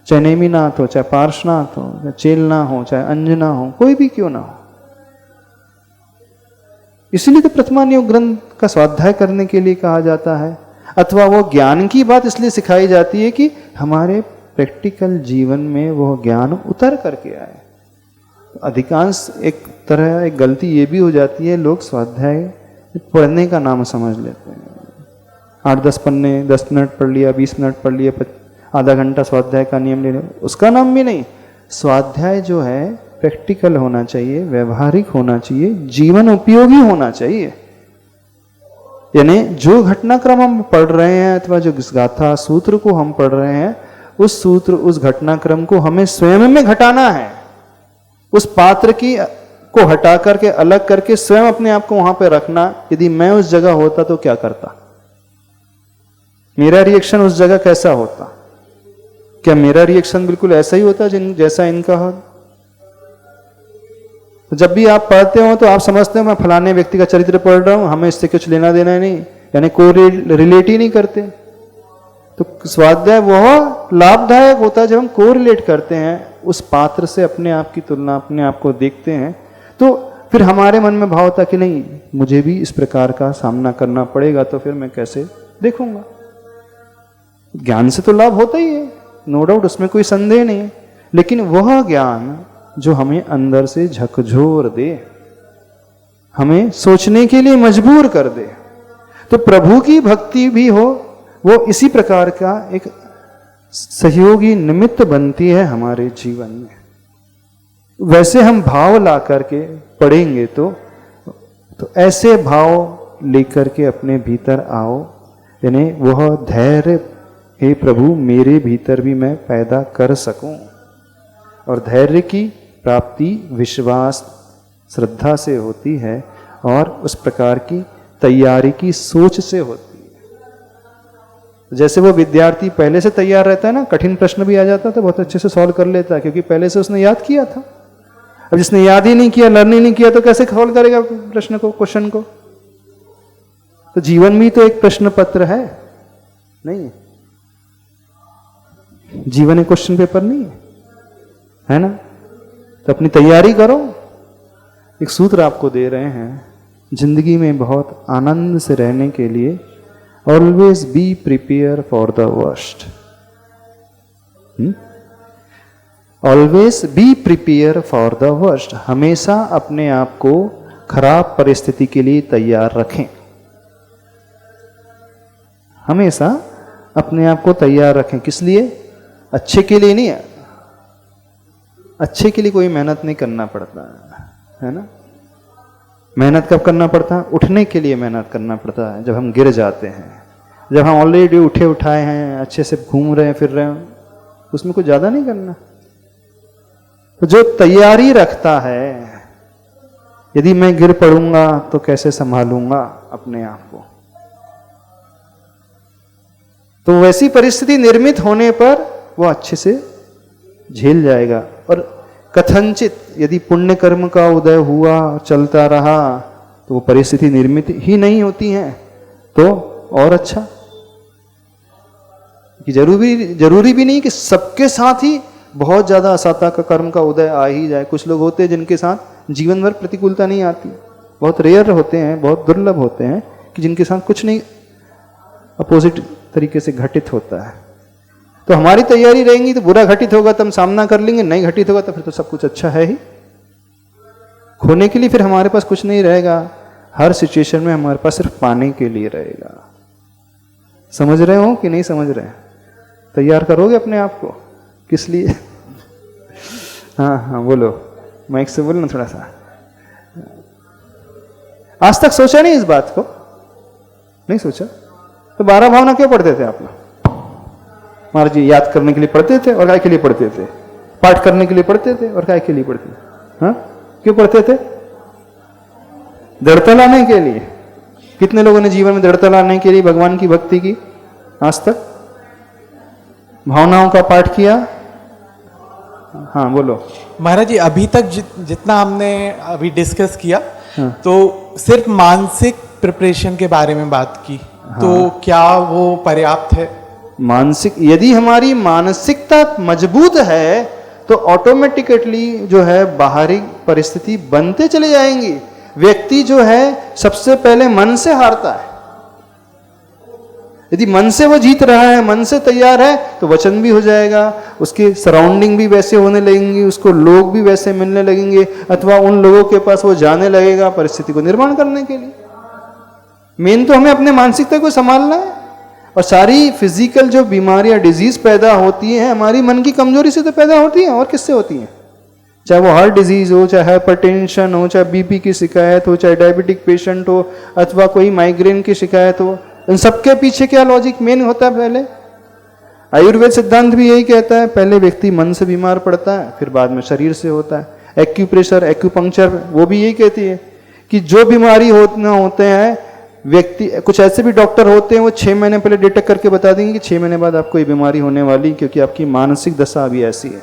चाहे नेमिनाथ हो, चाहे पार्श्वनाथ हो, चाहे चेलना हो, चाहे अंजना हो, कोई भी क्यों ना हो। इसलिए तो प्रथमान योग ग्रंथ का स्वाध्याय करने के लिए कहा जाता है, अथवा वो ज्ञान की बात इसलिए सिखाई जाती है कि हमारे प्रैक्टिकल जीवन में वह ज्ञान उतर करके आए। अधिकांश एक तरह एक गलती ये भी हो जाती है, लोग स्वाध्याय पढ़ने का नाम समझ लेते हैं। 8-10 पन्ने, 10 मिनट पढ़ लिया, 20 मिनट पढ़ लिया, आधा घंटा स्वाध्याय का नियम ले लिया, उसका नाम भी नहीं। स्वाध्याय जो है प्रैक्टिकल होना चाहिए, व्यवहारिक होना चाहिए, जीवन उपयोगी होना चाहिए। यानी जो घटनाक्रम हम पढ़ रहे हैं अथवा जो गाथा सूत्र को हम पढ़ रहे हैं, उस सूत्र उस घटनाक्रम को हमें स्वयं में घटाना है। उस पात्र की को हटा करके अलग करके स्वयं अपने आप को वहां पे रखना। यदि मैं उस जगह होता तो क्या करता, मेरा रिएक्शन उस जगह कैसा होता? क्या मेरा रिएक्शन बिल्कुल ऐसा ही होता जैसा इनका हो? तो जब भी आप पढ़ते हो तो आप समझते हो मैं फलाने व्यक्ति का चरित्र पढ़ रहा हूं, हमें इससे कुछ लेना देना नहीं, यानी कोई रिलेट ही नहीं करते। तो स्वाध्याय वह लाभदायक होता है जब हम को रिलेट करते हैं उस पात्र से, अपने आप की तुलना, अपने आप को देखते हैं, तो फिर हमारे मन में भाव होता कि नहीं मुझे भी इस प्रकार का सामना करना पड़ेगा, तो फिर मैं कैसे देखूंगा। ज्ञान से तो लाभ होता ही है, नो डाउट, उसमें कोई संदेह नहीं है, लेकिन वह ज्ञान जो हमें अंदर से झकझोर दे, हमें सोचने के लिए मजबूर कर दे। तो प्रभु की भक्ति भी हो, वो इसी प्रकार का एक सहयोगी निमित्त बनती है हमारे जीवन में। वैसे हम भाव ला करके पढ़ेंगे तो ऐसे भाव लेकर के अपने भीतर आओ, यानी वह धैर्य, हे प्रभु मेरे भीतर भी मैं पैदा कर सकूं। और धैर्य की प्राप्ति विश्वास श्रद्धा से होती है और उस प्रकार की तैयारी की सोच से होती है। जैसे वो विद्यार्थी पहले से तैयार रहता है ना, कठिन प्रश्न भी आ जाता है तो बहुत अच्छे से सॉल्व कर लेता है, क्योंकि पहले से उसने याद किया था। अब जिसने याद ही नहीं किया, लर्न ही नहीं किया, तो कैसे सॉल्व करेगा प्रश्न को, क्वेश्चन को? तो जीवन भी तो एक प्रश्न पत्र है, नहीं? जीवन एक क्वेश्चन पेपर नहीं है ना? तो अपनी तैयारी करो। एक सूत्र आपको दे रहे हैं जिंदगी में बहुत आनंद से रहने के लिए, always be prepare for the worst. Always be prepare for the worst. हमेशा अपने आप को खराब परिस्थिति के लिए तैयार रखें। हमेशा अपने आप को तैयार रखें। किस लिए? अच्छे के लिए नहीं। अच्छे के लिए कोई मेहनत नहीं करना पड़ता है ना? मेहनत कब करना पड़ता है? उठने के लिए मेहनत करना पड़ता है, जब हम गिर जाते हैं। जब हम ऑलरेडी उठे उठाए हैं, अच्छे से घूम रहे हैं, फिर रहे हैं, उसमें कुछ ज्यादा नहीं करना। तो जो तैयारी रखता है, यदि मैं गिर पड़ूंगा तो कैसे संभालूंगा अपने आप को, तो वैसी परिस्थिति निर्मित होने पर वो अच्छे से झेल जाएगा। और कथनचित यदि पुण्य कर्म का उदय हुआ, चलता रहा, तो वो परिस्थिति निर्मित ही नहीं होती है तो और अच्छा। कि जरूरी भी नहीं कि सबके साथ ही बहुत ज्यादा असता का कर्म का उदय आ ही जाए। कुछ लोग होते हैं जिनके साथ जीवन भर प्रतिकूलता नहीं आती, बहुत रेयर होते हैं, बहुत दुर्लभ होते हैं कि जिनके साथ कुछ नहीं अपोजिट तरीके से घटित होता है। तो हमारी तैयारी रहेंगी तो बुरा घटित होगा तो हम सामना कर लेंगे, नहीं घटित होगा तो फिर तो सब कुछ अच्छा है ही। खोने के लिए फिर हमारे पास कुछ नहीं रहेगा। हर सिचुएशन में हमारे पास सिर्फ पाने के लिए रहेगा। समझ रहे हो कि नहीं समझ रहे? तैयार करोगे अपने आप को किस लिए? हाँ हाँ बोलो, माइक से बोलो ना थोड़ा सा। आज तक सोचा नहीं इस बात को? नहीं सोचा? तो 12 भावना क्यों पढ़ते थे आप लोग? महाराज जी याद करने के लिए पढ़ते थे और काय के लिए पढ़ते थे? पाठ करने के लिए पढ़ते थे और काय के लिए पढ़ते थे? हाँ क्यों पढ़ते थे? दृढ़ता लाने के लिए। कितने लोगों ने जीवन में दृढ़ता लाने के लिए भगवान की भक्ति की आज तक? भावनाओं का पाठ किया? हाँ बोलो। महाराज जी अभी तक जितना हमने अभी डिस्कस किया, हाँ। तो सिर्फ मानसिक प्रिपरेशन के बारे में बात की, हाँ। तो क्या वो पर्याप्त है? मानसिक, यदि हमारी मानसिकता मजबूत है तो ऑटोमेटिकली जो है बाहरी परिस्थिति बनते चले जाएंगी। व्यक्ति जो है सबसे पहले मन से हारता है। यदि मन से वो जीत रहा है, मन से तैयार है, तो वचन भी हो जाएगा, उसकी सराउंडिंग भी वैसे होने लगेंगी, उसको लोग भी वैसे मिलने लगेंगे, अथवा उन लोगों के पास वो जाने लगेगा परिस्थिति को निर्माण करने के लिए। मेन तो हमें अपने मानसिकता को संभालना है। और सारी फिजिकल जो बीमारियां, डिजीज पैदा होती हैं हमारी मन की कमजोरी से तो पैदा होती हैं। और किससे होती हैं? चाहे वो हार्ट डिजीज हो, चाहे हाइपरटेंशन हो, चाहे बीपी की शिकायत हो, चाहे डायबिटिक पेशेंट हो, अथवा कोई माइग्रेन की शिकायत हो, इन सबके पीछे क्या लॉजिक मेन होता है? पहले आयुर्वेद सिद्धांत भी यही कहता है, पहले व्यक्ति मन से बीमार पड़ता है, फिर बाद में शरीर से होता है। एक्यूप्रेशर, एक्यूपंक्चर वो भी यही कहती है कि जो बीमारी होते हैं, व्यक्ति, कुछ ऐसे भी डॉक्टर होते हैं वो 6 महीने पहले डिटेक्ट करके बता देंगे कि 6 महीने बाद आपको ये बीमारी होने वाली, क्योंकि आपकी मानसिक दशा अभी ऐसी है।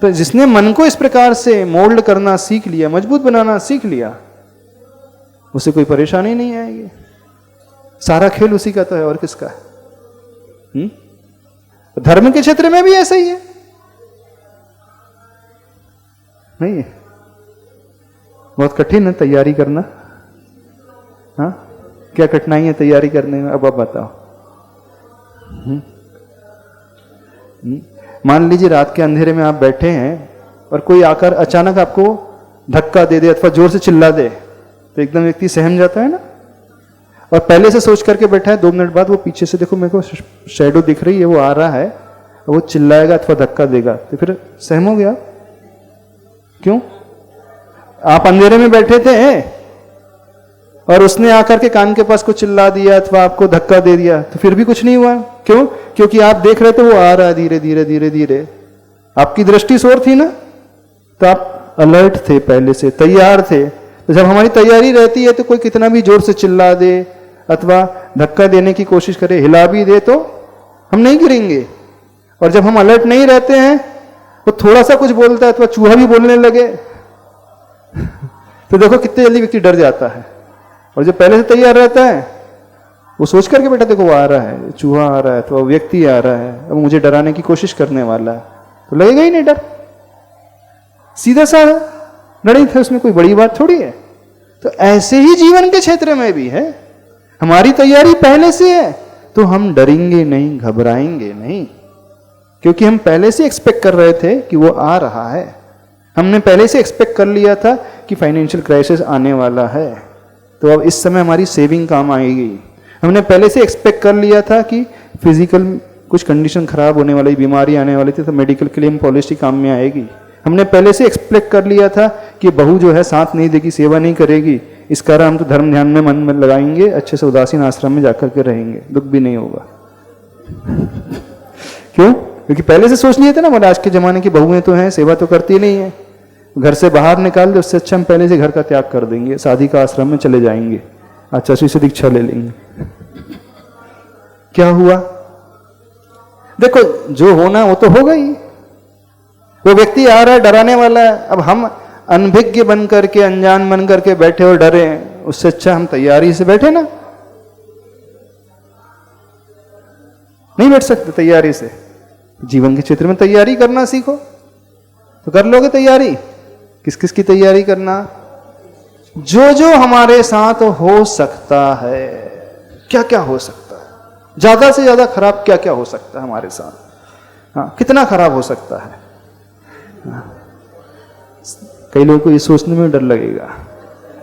तो जिसने मन को इस प्रकार से मोल्ड करना सीख लिया, मजबूत बनाना सीख लिया, उसे कोई परेशानी नहीं आएगी। सारा खेल उसी का तो है, और किसका है? धर्म के क्षेत्र में भी ऐसा ही है, नहीं है? बहुत कठिन है तैयारी करना। हाँ क्या कठिनाई है तैयारी करने में? अब आप बताओ। मान लीजिए रात के अंधेरे में आप बैठे हैं और कोई आकर अचानक आपको धक्का दे दे अथवा जोर से चिल्ला दे तो एकदम व्यक्ति सहम जाता है ना। और पहले से सोच करके बैठा है 2 मिनट बाद वो पीछे से देखो मेरे को शैडो दिख रही है, वो आ रहा है, वो चिल्लाएगा अथवा धक्का देगा तो फिर सहमोगे आप? क्यों? आप अंधेरे में बैठे थे और उसने आकर के कान के पास को चिल्ला दिया अथवा आपको धक्का दे दिया तो फिर भी कुछ नहीं हुआ। क्यों? क्योंकि आप देख रहे थे वो आ रहा है धीरे धीरे धीरे धीरे, आपकी दृष्टि शोर थी ना, तो आप अलर्ट थे, पहले से तैयार थे। तो जब हमारी तैयारी रहती है तो कोई कितना भी जोर से चिल्ला दे अथवा धक्का देने की कोशिश करे, हिला भी दे तो हम नहीं गिरेंगे। और जब हम अलर्ट नहीं रहते हैं तो थोड़ा सा कुछ बोलता है अथवा चूहा भी बोलने लगे तो देखो कितने जल्दी व्यक्ति डर जाता है। और जब पहले से तैयार रहता है वो सोच करके बेटा देखो वो आ रहा है, चूहा आ रहा है, तो व्यक्ति आ रहा है, अब मुझे डराने की कोशिश करने वाला है, तो लगेगा ही नहीं डर, सीधा सा गणित है, उसमें कोई बड़ी बात थोड़ी है। तो ऐसे ही जीवन के क्षेत्र में भी है, हमारी तैयारी पहले से है तो हम डरेंगे नहीं, घबराएंगे नहीं, क्योंकि हम पहले से एक्सपेक्ट कर रहे थे कि वो आ रहा है। हमने पहले से एक्सपेक्ट कर लिया था कि फाइनेंशियल क्राइसिस आने वाला है, तो अब इस समय हमारी सेविंग काम आएगी। हमने पहले से एक्सपेक्ट कर लिया था कि फिजिकल कुछ कंडीशन खराब होने वाली, बीमारी आने वाली थी, तो मेडिकल क्लेम पॉलिसी काम में आएगी। हमने पहले से एक्सपेक्ट कर लिया था कि बहू जो है साथ नहीं देगी, सेवा नहीं करेगी, इस कारण हम तो धर्म ध्यान में मन में लगाएंगे, अच्छे से उदासीन आश्रम में जाकर के रहेंगे, दुख भी नहीं होगा। क्यों? क्योंकि पहले से सोच लिए थे ना, बोले आज के जमाने की बहुएं तो हैं, सेवा तो करती नहीं है, घर से बाहर निकाल दे, उससे अच्छा हम पहले से घर का त्याग कर देंगे, शादी का आश्रम में चले जाएंगे, आचार्य से दीक्षा ले लेंगे। क्या हुआ? देखो जो होना वो तो होगा ही। वो व्यक्ति आ रहा है, डराने वाला है, अब हम अनभिज्ञ बन करके, अनजान बन करके बैठे और डरे, उससे अच्छा हम तैयारी से बैठे ना। नहीं बैठ सकते तैयारी से। जीवन के क्षेत्र में तैयारी करना सीखो तो कर लोगे तैयारी। किस किस की तैयारी करना? जो जो हमारे साथ हो सकता है। क्या क्या हो सकता है? ज्यादा से ज्यादा खराब क्या क्या हो सकता है हमारे साथ? हाँ, कितना खराब हो सकता है? हाँ। कई लोगों को ये सोचने में डर लगेगा,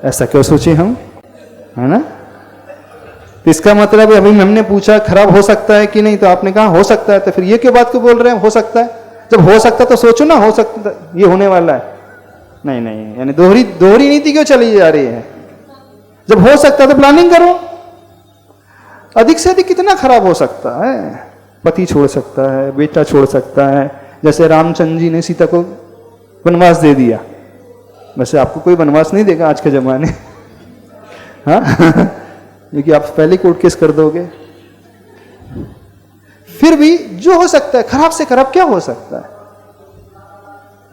ऐसा क्यों सोचे हम, है ना? तो इसका मतलब अभी हमने पूछा खराब हो सकता है कि नहीं, तो आपने कहा हो सकता है, तो फिर ये क्यों बात को बोल रहे हैं हो सकता है? जब हो सकता तो सोचो ना, हो सकता ये होने वाला है। नहीं नहीं, यानी दोहरी नीति क्यों चली जा रही है? जब हो सकता है तो प्लानिंग करो। अधिक से अधिक कितना खराब हो सकता है? पति छोड़ सकता है, बेटा छोड़ सकता है, जैसे रामचंद्र जी ने सीता को वनवास दे दिया। वैसे आपको कोई वनवास नहीं देगा आज के जमाने, हाँ क्योंकि आप पहले कोर्ट केस कर दोगे। फिर भी जो हो सकता है, खराब से खराब क्या हो सकता है?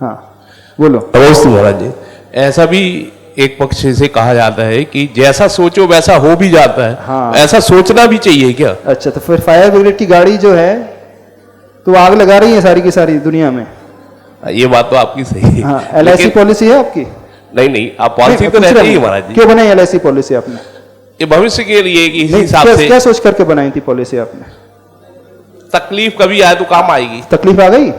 हाँ बोलो। अवश्य महाराज जी, ऐसा भी एक पक्ष से कहा जाता है कि जैसा सोचो वैसा हो भी जाता है। हाँ। ऐसा सोचना भी चाहिए क्या? अच्छा, तो फिर फायर ब्रिगेड की गाड़ी जो है तो आग लगा रही है सारी की सारी दुनिया में। ये बात तो आपकी सही है। हाँ, LIC पॉलिसी है आपकी? नहीं, आप पॉलिसी तो रहती है महाराज जी। क्यों बनाई LIC पॉलिसी आपने? ये भविष्य के लिए कि इस हिसाब से। क्या सोच करके बनाई थी पॉलिसी आपने? तकलीफ कभी आए तो काम आएगी। तकलीफ आ गई?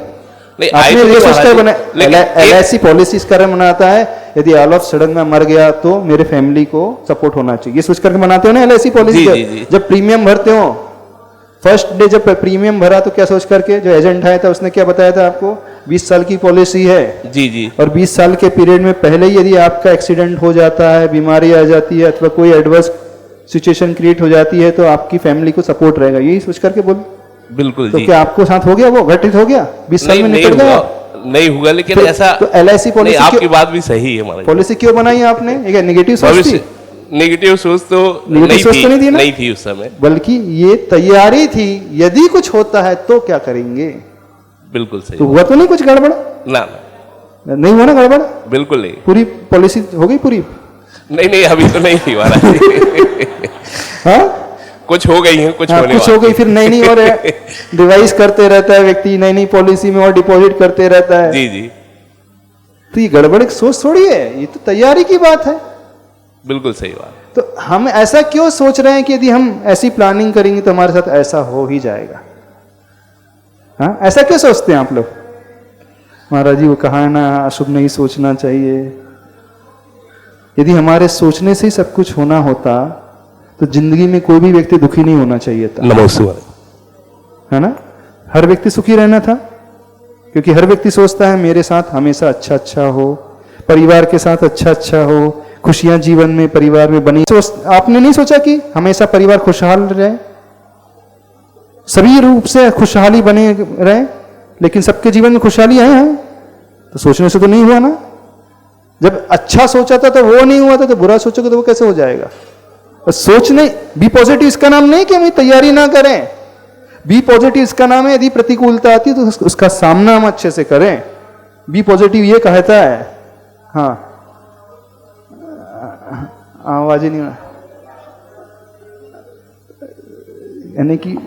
नहीं, आपने ये सोच कर बनाया। LIC पॉलिसी इस कारण बनाता है, यदि ऑल ऑफ सडन में मर गया तो मेरे फैमिली को सपोर्ट होना चाहिए, ये सोच करके बनाते हो ना LIC पॉलिसी। जब प्रीमियम भरते हो, फर्स्ट डे जब प्रीमियम भरा तो क्या सोच करके, जो एजेंट आया था उसने क्या बताया था आपको? 20 साल की पॉलिसी है। जी। और 20 साल के पीरियड में पहले ही यदि आपका एक्सीडेंट हो जाता है, बीमारी आ जाती है अथवा कोई एडवर्स सिचुएशन क्रिएट हो जाती है तो आपकी फैमिली को सपोर्ट रहेगा, यही सोच करके बोल। बिल्कुल तो जी। क्या आपको साथ हो गया, वो घटित हो गया? 20 साल में निकल गया? नहीं होगा, लेकिन ऐसा तो LIC पॉलिसी, आपकी बात भी सही है महाराज। पॉलिसी क्यों बनाई आपने? ये नेगेटिव सोच थी? नेगेटिव सोच तो नहीं थी उस समय, बल्कि ये तैयारी थी, यदि कुछ होता है तो क्या करेंगे। बिल्कुल सही। तो हुआ तो नहीं कुछ गड़बड़? ना, नहीं हुआ ना गड़बड़? बिल्कुल नहीं। पूरी पॉलिसी हो गई पूरी? नहीं, अभी तो नहीं थी महाराज। हाँ, कुछ हो गई है, कुछ हाँ, होने कुछ हो गई, फिर नई और रिवाइज करते रहता है व्यक्ति, नई पॉलिसी में और डिपॉजिट करते रहता है। जी। तो ये गड़बड़ एक सोच थोड़ी है, ये तो तैयारी की बात है। बिल्कुल सही बात। तो हम ऐसा क्यों सोच रहे हैं कि यदि हम ऐसी प्लानिंग करेंगे तो हमारे साथ ऐसा हो ही जाएगा? हाँ, ऐसा क्यों सोचते हैं आप लोग? महाराज जी वो कहा है ना, अशुभ नहीं सोचना चाहिए। यदि हमारे सोचने से ही सब कुछ होना होता तो जिंदगी में कोई भी व्यक्ति दुखी नहीं होना चाहिए था। नमस्ते, है ना? हर व्यक्ति सुखी रहना था, क्योंकि हर व्यक्ति सोचता है मेरे साथ हमेशा अच्छा अच्छा हो, परिवार के साथ अच्छा अच्छा हो, खुशियां जीवन में परिवार में बनी। आपने नहीं सोचा कि हमेशा परिवार खुशहाल रहे, सभी रूप से खुशहाली बने रहे, लेकिन सबके जीवन में खुशहाली है? तो सोचने से तो नहीं हुआ ना। जब अच्छा सोचा था तो वो नहीं हुआ था, तो बुरा सोचोगे तो वो कैसे हो जाएगा? सोचने, बी पॉजिटिव इसका नाम नहीं कि हम तैयारी ना करें। बी पॉजिटिव इसका नाम है यदि प्रतिकूलता आती है तो उसका सामना हम अच्छे से करें। बी पॉजिटिव ये कहता है। हाँ, आवाज ही नहीं, यानी कि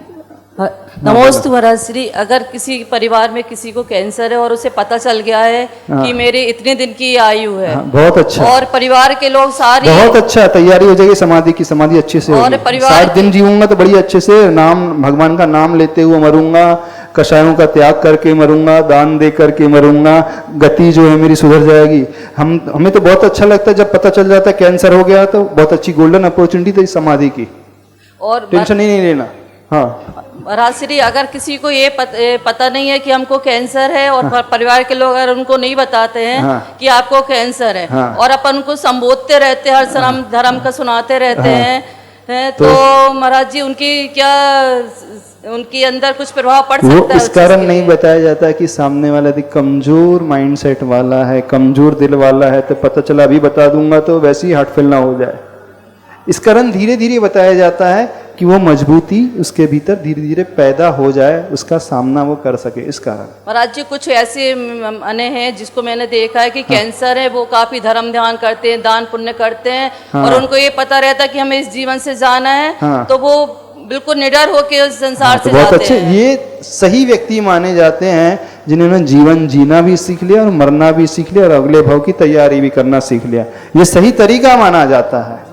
नमोस्तु महाराज श्री। अगर किसी परिवार में किसी को कैंसर है और उसे पता चल गया है कि मेरे इतने दिन की आयु है, बहुत अच्छा, और परिवार के लोग सारे, बहुत अच्छा, तैयारी हो जाएगी समाधि की, समाधि अच्छे से और होगी। परिवार 60 दिन जीऊंगा तो बड़ी अच्छे से नाम, भगवान का नाम लेते हुए मरूंगा, कषायों का त्याग करके मरूंगा, दान दे करके मरूंगा, गति जो है मेरी सुधर जाएगी। हमें तो बहुत अच्छा लगता है जब पता चल जाता है कैंसर हो गया, तो बहुत अच्छी गोल्डन अपॉर्चुनिटी थी समाधि की, और टेंशन ही नहीं लेना। हाँ महाराज श्री, अगर किसी को ये पता नहीं है कि हमको कैंसर है, और परिवार के लोग अगर उनको नहीं बताते हैं कि आपको कैंसर है, और अपन उनको संबोधते रहते हैं, हर सनम धर्म का सुनाते रहते हैं, तो महाराज जी उनकी क्या, उनके अंदर कुछ प्रभाव पड़ सकता है? वो इस कारण नहीं बताया जाता कि सामने वाला यदि कमजोर माइंडसेट वाला है, कमजोर दिल वाला है, तो पता चला अभी बता दूंगा तो वैसे ही हार्ट फेल ना हो जाए। इस कारण धीरे धीरे बताया जाता है कि वो मजबूती उसके भीतर धीरे धीरे पैदा हो जाए, उसका सामना वो कर सके। इस कारण महाराज जी कुछ ऐसे अने हैं जिसको मैंने देखा है कि कैंसर है, वो काफी धर्म ध्यान करते हैं, दान पुण्य करते हैं, और उनको ये पता रहता है कि हमें इस जीवन से जाना है, तो वो बिल्कुल निडर होके उस संसार से बहुत जाते अच्छे हैं। ये सही व्यक्ति माने जाते हैं जिन्होंने जीवन जीना भी सीख लिया और मरना भी सीख लिया और अगले भाव की तैयारी भी करना सीख लिया। ये सही तरीका माना जाता है।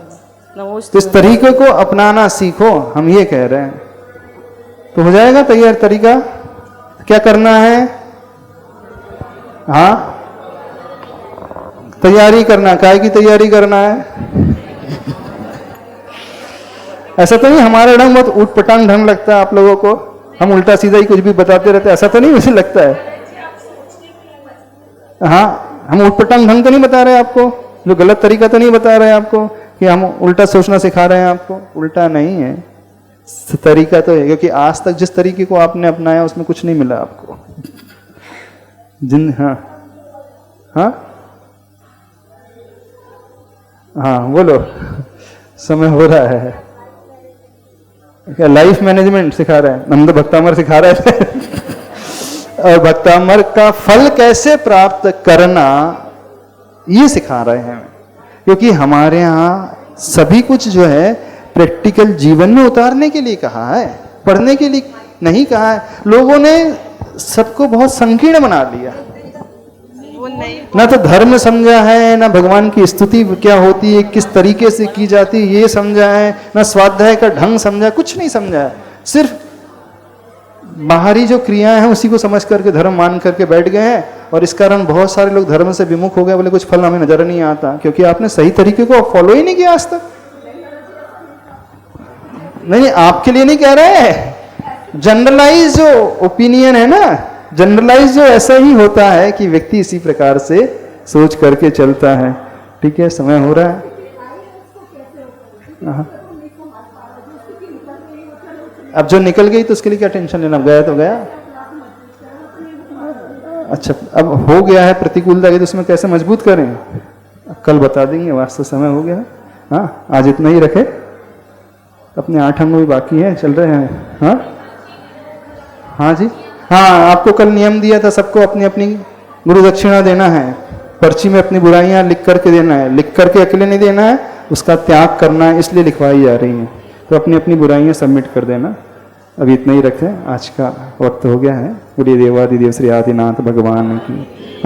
तो इस तरीके को अपनाना सीखो, हम ये कह रहे हैं। तो हो जाएगा तैयार तरीका? क्या करना है? हाँ, तैयारी करना। काय की तैयारी करना है? ऐसा तो नहीं हमारा ढंग बहुत उटपटांग ढंग लगता है आप लोगों को, हम उल्टा सीधा ही कुछ भी बताते रहते हैं, ऐसा तो नहीं मुझे लगता है? हाँ, हम उटपटांग ढंग तो नहीं बता रहे आपको, जो गलत तरीका तो नहीं बता रहे आपको कि हम उल्टा सोचना सिखा रहे हैं आपको। उल्टा नहीं है, तरीका तो है, क्योंकि आज तक जिस तरीके को आपने अपनाया उसमें कुछ नहीं मिला आपको। हाँ हाँ हाँ, बोलो, समय हो रहा है। क्या लाइफ मैनेजमेंट सिखा रहे हैं? हम तो भक्तामर सिखा रहे थे। और भक्तामर का फल कैसे प्राप्त करना ये सिखा रहे हैं, क्योंकि हमारे यहाँ सभी कुछ जो है प्रैक्टिकल जीवन में उतारने के लिए कहा है, पढ़ने के लिए नहीं कहा है। लोगों ने सबको बहुत संकीर्ण बना लिया, ना तो धर्म समझा है, ना भगवान की स्तुति क्या होती है, किस तरीके से की जाती है ये समझा है, ना स्वाध्याय का ढंग समझा, कुछ नहीं समझा है। सिर्फ बाहरी जो क्रियाएं हैं उसी को समझ करके धर्म मान करके बैठ गए हैं, और इस कारण बहुत सारे लोग धर्म से विमुख हो गए। बोले कुछ फल हमें नजर नहीं आता, क्योंकि आपने सही तरीके को फॉलो ही नहीं किया आज तक। नहीं, आपके लिए नहीं कह रहे, जनरलाइज जो ओपिनियन है ना, जनरलाइज जो ऐसा ही होता है कि व्यक्ति इसी प्रकार से सोच करके चलता है। ठीक है, समय हो रहा है। अब जो निकल गई तो उसके लिए क्या टेंशन लेना, गया तो गया। अच्छा, अब हो गया है प्रतिकूलता की, तो उसमें कैसे मजबूत करें कल बता देंगे, वास्तव समय हो गया। हाँ, आज इतना ही रखे, अपने 8 अंग भी बाकी हैं, चल रहे हैं। हाँ हाँ जी, हाँ, आपको कल नियम दिया था सबको अपनी अपनी गुरु दक्षिणा देना है, पर्ची में अपनी बुराइयां लिख करके देना है, लिख करके अकेले नहीं देना है, उसका त्याग करना है, इसलिए लिखवाई जा रही है। तो अपनी अपनी बुराइयां सबमिट कर देना। अभी इतना ही रखें, आज का वक्त हो गया है। बोलिए देवादिदेव श्री आदिनाथ भगवान की।